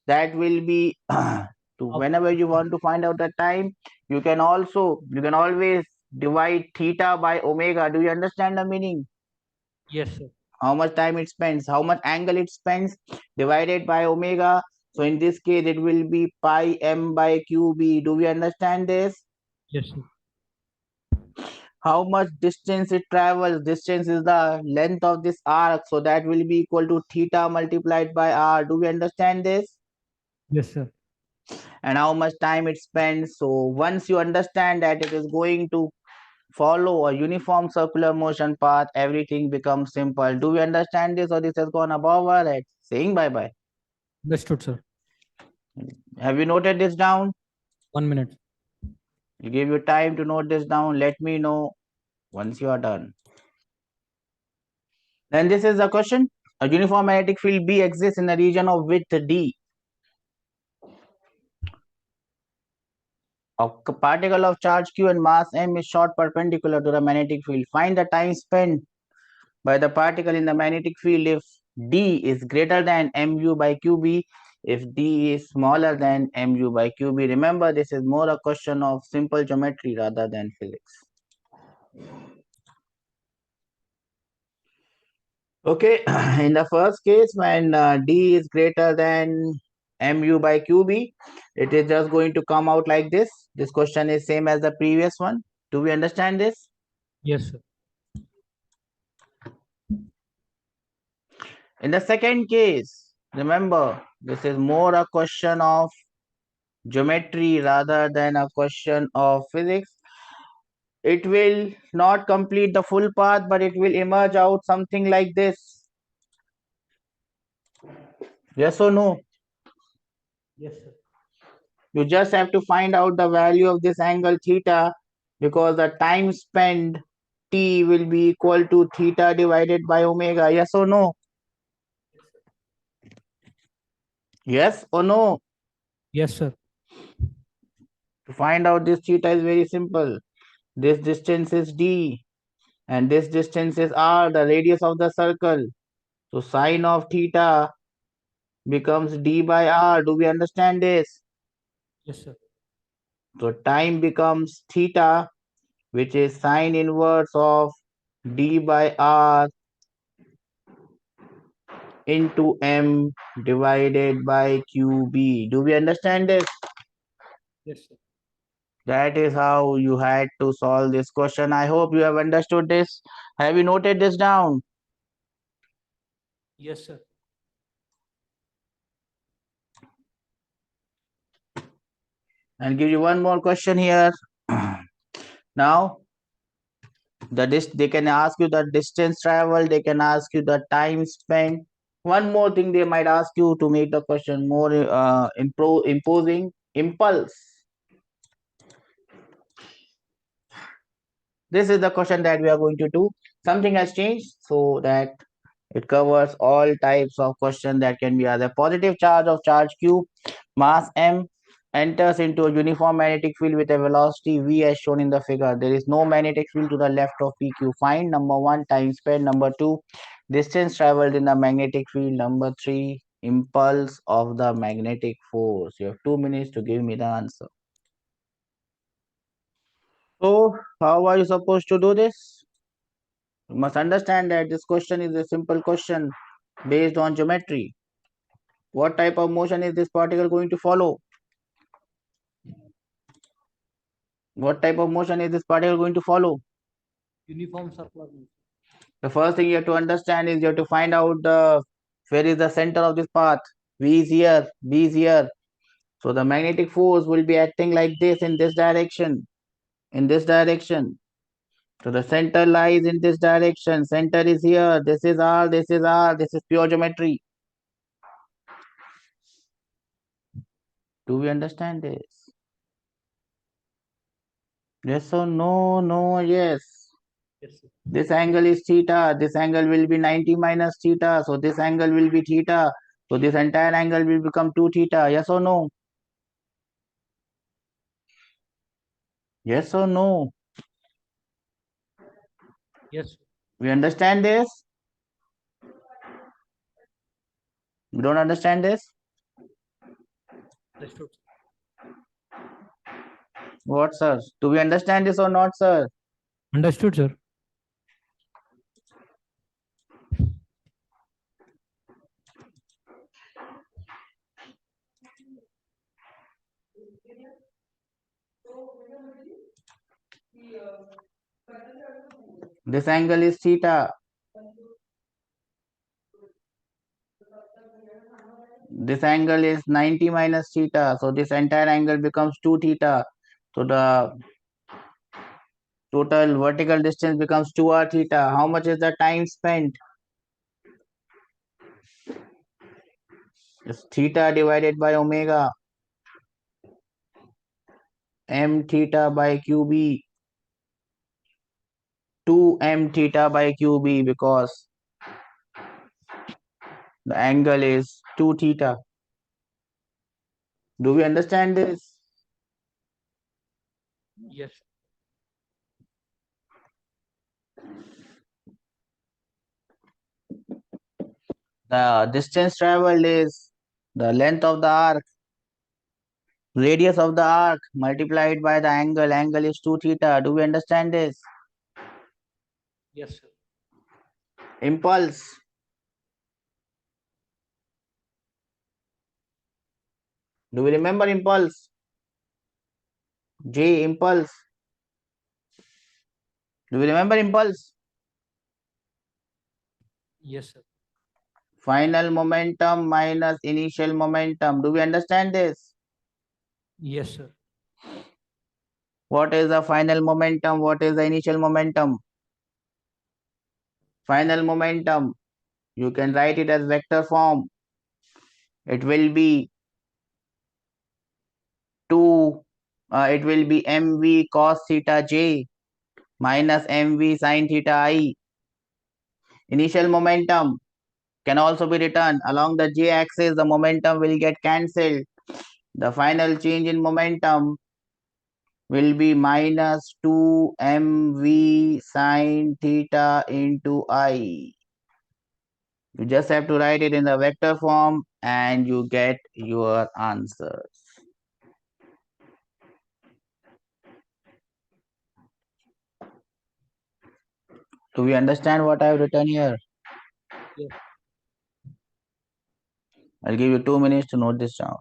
That will be to up. whenever you want to find out the time, you can always divide theta by omega. Do you understand the meaning? Yes, sir. How much time it spends, how much angle it spends, divided by omega. So in this case, it will be pi m by qb. Do we understand this? Yes, sir. How much distance it travels? Distance is the length of this arc, so that will be equal to theta multiplied by r. Do we understand this? Yes, sir. And how much time it spends. So once you understand that it is going to follow a uniform circular motion path, everything becomes simple. Do we understand this, or this has gone above our head? Saying bye bye. Understood, sir. Have you noted this down? 1 minute. I'll give you time to note this down. Let me know once you are done. Then this is the question. A uniform magnetic field B exists in a region of width D. A particle of charge Q and mass m is shot perpendicular to the magnetic field. Find the time spent by the particle in the magnetic field if D is greater than mu by qb, if D is smaller than mu by qb. Remember, this is more a question of simple geometry rather than physics. Okay, in the first case, when D is greater than mu by qb. It is just going to come out like this. This question is same as the previous one. Do we understand this? Yes, sir. In the second case, remember, this is more a question of geometry rather than a question of physics. It will not complete the full path, but it will emerge out something like this. Yes or no? Yes, sir. You just have to find out the value of this angle theta, because the time spent t will be equal to theta divided by omega. Yes or no? Yes or no? Yes, sir. To find out this theta is very simple. This distance is d and this distance is r, the radius of the circle. So sine of theta becomes d by r. Do we understand this? Yes, sir. So time becomes theta, which is sine inverse of d by r into m divided by qb. Do we understand this? Yes, sir. That is how you had to solve this question. I hope you have understood this. Have you noted this down? Yes, sir. I'll give you one more question here. Now, they can ask you the distance travel, they can ask you the time spent. One more thing they might ask you to make the question more imposing: impulse. This is the question that we are going to do. Something has changed so that it covers all types of question that can be either positive charge of charge q, mass m, enters into a uniform magnetic field with a velocity v as shown in the figure. There is no magnetic field to the left of pq. Find number 1 time spent, number 2 distance traveled in the magnetic field, number 3 impulse of the magnetic force. You have 2 minutes to give me the answer. So how are you supposed to do this? You must understand that this question is a simple question based on geometry. What type of motion is this particle going to follow? What type of motion is this particle going to follow? Uniform circular motion. The first thing you have to understand is you have to find out the where is the center of this path. V is here, B is here. So the magnetic force will be acting like this in this direction. In this direction. So the center lies in this direction. Center is here. This is R, this is R. This is pure geometry. Do we understand this? Yes or no? No, yes. Yes, sir. This angle is theta. This angle will be 90 minus theta. So this angle will be theta. So this entire angle will become 2 theta. Yes or no? Yes or no? Yes, sir. We understand this? We don't understand this? Understood. What, sir? Do we understand this or not, sir? Understood, sir. This angle is theta. This angle is 90 minus theta. So this entire angle becomes 2 theta. So the total vertical distance becomes 2r theta. How much is the time spent? It's theta divided by omega. M theta by qb. 2m theta by qb, because the angle is 2 theta. Do we understand this? Yes. The distance traveled is the length of the arc, radius of the arc multiplied by the angle. Angle is 2 theta. Do we understand this? Yes, sir. Impulse. Do we remember impulse? J impulse. Do we remember impulse? Yes, sir. Final momentum minus initial momentum. Do we understand this? Yes, sir. What is the final momentum? What is the initial momentum? Final momentum, you can write it as vector form. It will be 2, it will be mv cos theta j minus mv sin theta I. Initial momentum can also be written along the j axis. The momentum will get cancelled. The final change in momentum will be minus 2 mv sin theta into I. You just have to write it in the vector form and you get your answers. Do we understand what I have written here? Yes. I'll give you 2 minutes to note this down.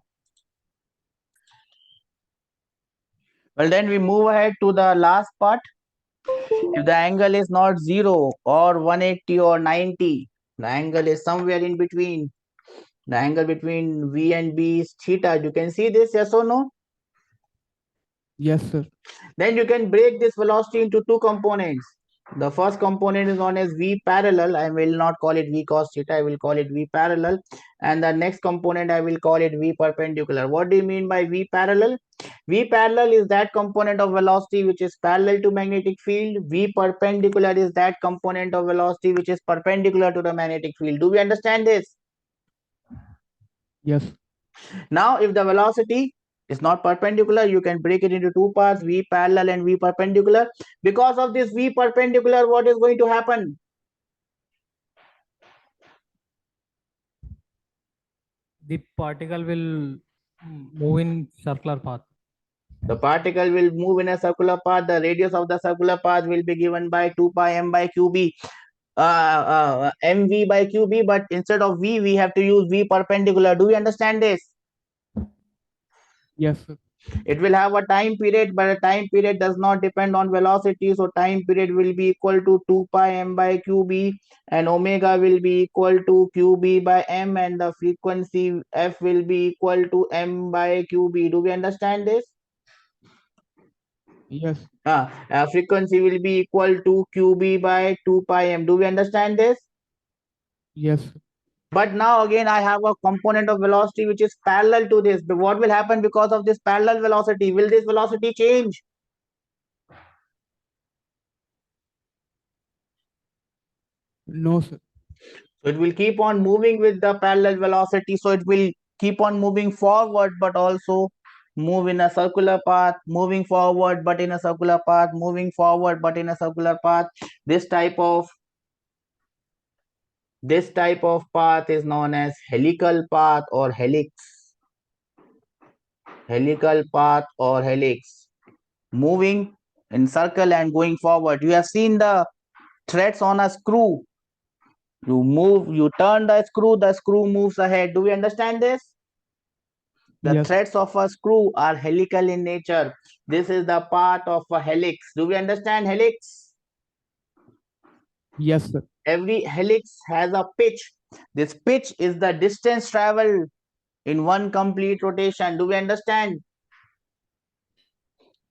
Well, then we move ahead to the last part. If the angle is not 0 or 180 or 90, the angle is somewhere in between. The angle between V and B is theta. You can see this, yes or no? Yes, sir. Then you can break this velocity into two components. The first component is known as V parallel. I will not call it V cos theta. I will call it V parallel. And the next component I will call it V perpendicular. What do you mean by V parallel? V parallel is that component of velocity which is parallel to magnetic field. V perpendicular is that component of velocity which is perpendicular to the magnetic field. Do we understand this? Yes. Now, if the velocity is not perpendicular, you can break it into two parts, V parallel and V perpendicular. Because of this V perpendicular, what is going to happen? The particle will move in circular path. The particle will move in a circular path. The radius of the circular path will be given by 2 pi m by qb. Mv by qb, but instead of V, we have to use V perpendicular. Do we understand this? Yes, sir. It will have a time period, but a time period does not depend on velocity. So time period will be equal to 2 pi m by qb, and omega will be equal to qb by m, and the frequency f will be equal to m by qb. Do we understand this? Yes. Frequency will be equal to qb by 2 pi m. Do we understand this? Yes, sir. But now again, I have a component of velocity which is parallel to this. But what will happen because of this parallel velocity? Will this velocity change? No, sir. So it will keep on moving with the parallel velocity. So it will keep on moving forward, but also move in a circular path, moving forward, but in a circular path, moving forward, but in a circular path. This type of path is known as helical path or helix. Helical path or helix. Moving in circle and going forward. You have seen the threads on a screw. You turn the screw moves ahead. Do we understand this? The Yes. threads of a screw are helical in nature. This is the part of a helix. Do we understand helix? Yes, sir. Every helix has a pitch. This pitch is the distance traveled in one complete rotation. Do we understand?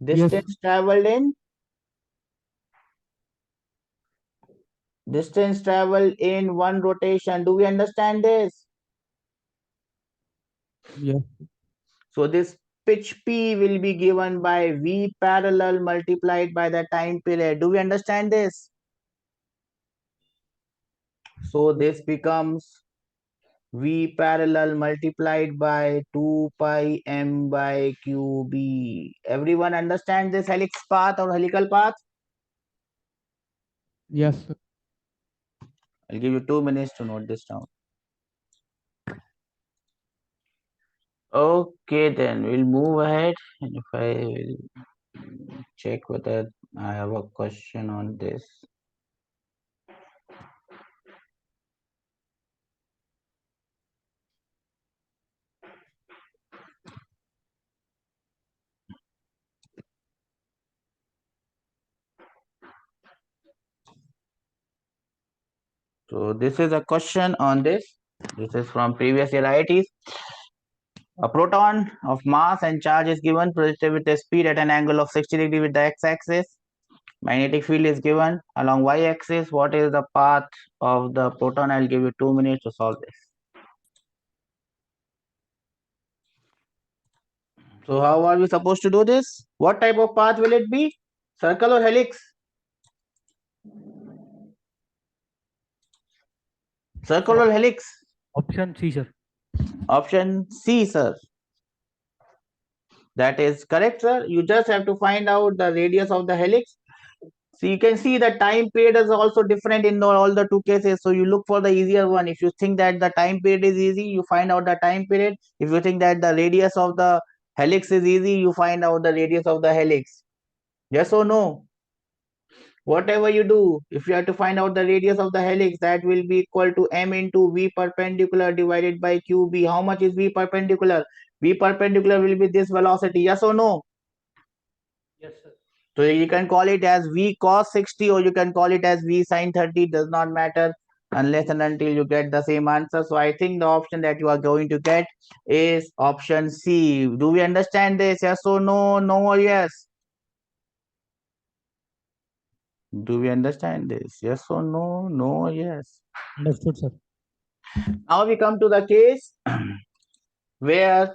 Yes. Distance traveled in one rotation. Do we understand this? Yes. So this pitch P will be given by V parallel multiplied by the time period. Do we understand this? So this becomes V parallel multiplied by 2 pi m by qb. Everyone understand this helix path or helical path? Yes, sir. I'll give you 2 minutes to note this down. Okay, then we'll move ahead. And if I will check whether I have a question on this. So this is a question on this. This is from previous year IITs. A proton of mass and charge is given projected with a speed at an angle of 60 degree with the x-axis. Magnetic field is given along y-axis. What is the path of the proton? I'll give you 2 minutes to solve this. So how are we supposed to do this? What type of path will it be? Circle or helix? Circle or helix? Option C, sir. Option C, sir. That is correct, sir. You just have to find out the radius of the helix. So you can see the time period is also different in all the two cases. So you look for the easier one. If you think that the time period is easy, you find out the time period. If you think that the radius of the helix is easy, you find out the radius of the helix. Yes or no? Whatever you do, if you have to find out the radius of the helix, that will be equal to m into v perpendicular divided by qb. How much is v perpendicular? V perpendicular will be this velocity. Yes or no? Yes, sir. So you can call it as v cos 60 or you can call it as v sin 30. Does not matter unless and until you get the same answer. So I think the option that you are going to get is option C. Do we understand this? Yes or no? No or yes? Do we understand this? Yes or no? No or yes? Understood, sir. Now we come to the case where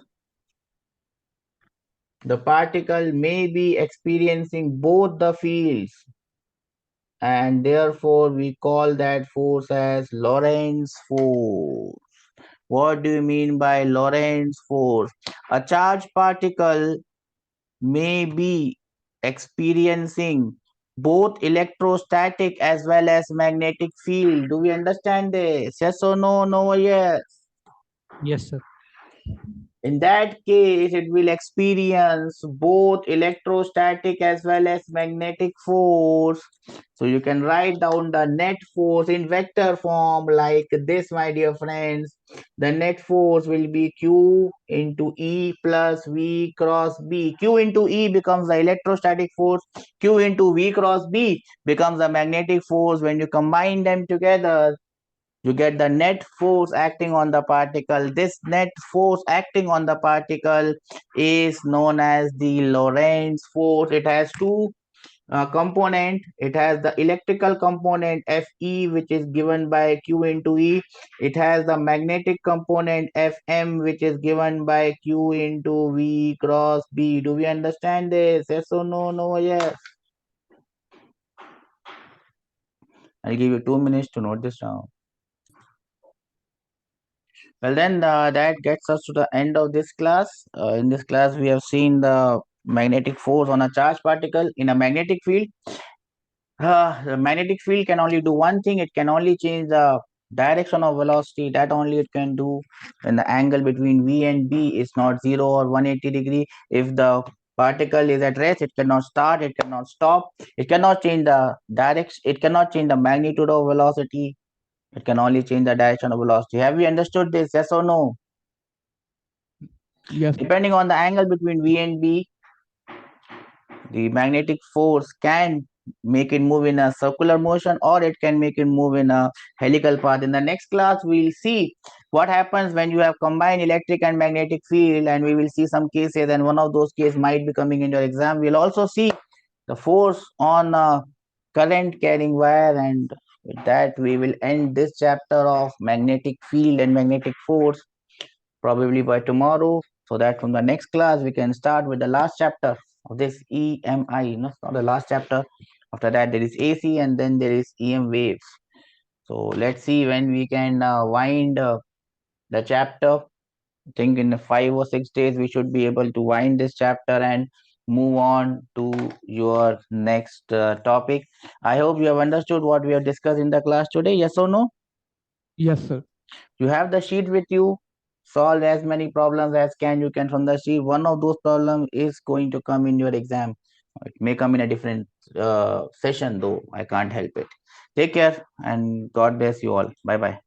the particle may be experiencing both the fields and therefore we call that force as Lorentz force. What do you mean by Lorentz force? A charged particle may be experiencing both electrostatic as well as magnetic field. Do we understand this? Yes or no? No or yes? Yes, sir. In that case, it will experience both electrostatic as well as magnetic force. So you can write down the net force in vector form like this, my dear friends. The net force will be Q into E plus V cross B. Q into E becomes the electrostatic force. Q into V cross B becomes the magnetic force. When you combine them together, you get the net force acting on the particle. This net force acting on the particle is known as the Lorentz force. It has two component. It has the electrical component Fe, which is given by Q into E. It has the magnetic component Fm, which is given by Q into V cross B. Do we understand this? Yes or no? No, yes. I'll give you 2 minutes to note this down. Well, then that gets us to the end of this class. In this class, we have seen the magnetic force on a charged particle in a magnetic field. The magnetic field can only do one thing. It can only change the direction of velocity. That only it can do when the angle between V and B is not 0 or 180 degree. If the particle is at rest, it cannot start, it cannot stop, it cannot change the direction, it cannot change the magnitude of velocity. It can only change the direction of velocity. Have we understood this? Yes or no? Yes. Depending on the angle between V and B, the magnetic force can make it move in a circular motion or it can make it move in a helical path. In the next class, we'll see what happens when you have combined electric and magnetic field, and we will see some cases, and one of those cases might be coming in your exam. We'll also see the force on a current carrying wire, and with that, we will end this chapter of magnetic field and magnetic force probably by tomorrow, so that from the next class we can start with the last chapter of this EMI. No, it's not the last chapter. After that there is AC and then there is EM waves. So let's see when we can wind the chapter. I think in 5 or 6 days we should be able to wind this chapter and move on to your next topic. I hope you have understood what we have discussed in the class today. Yes or no? Yes, sir. You have the sheet with you. Solve as many problems as you can from the sheet. One of those problems is going to come in your exam. It may come in a different session, though I can't help it. Take care and God bless you all. Bye bye.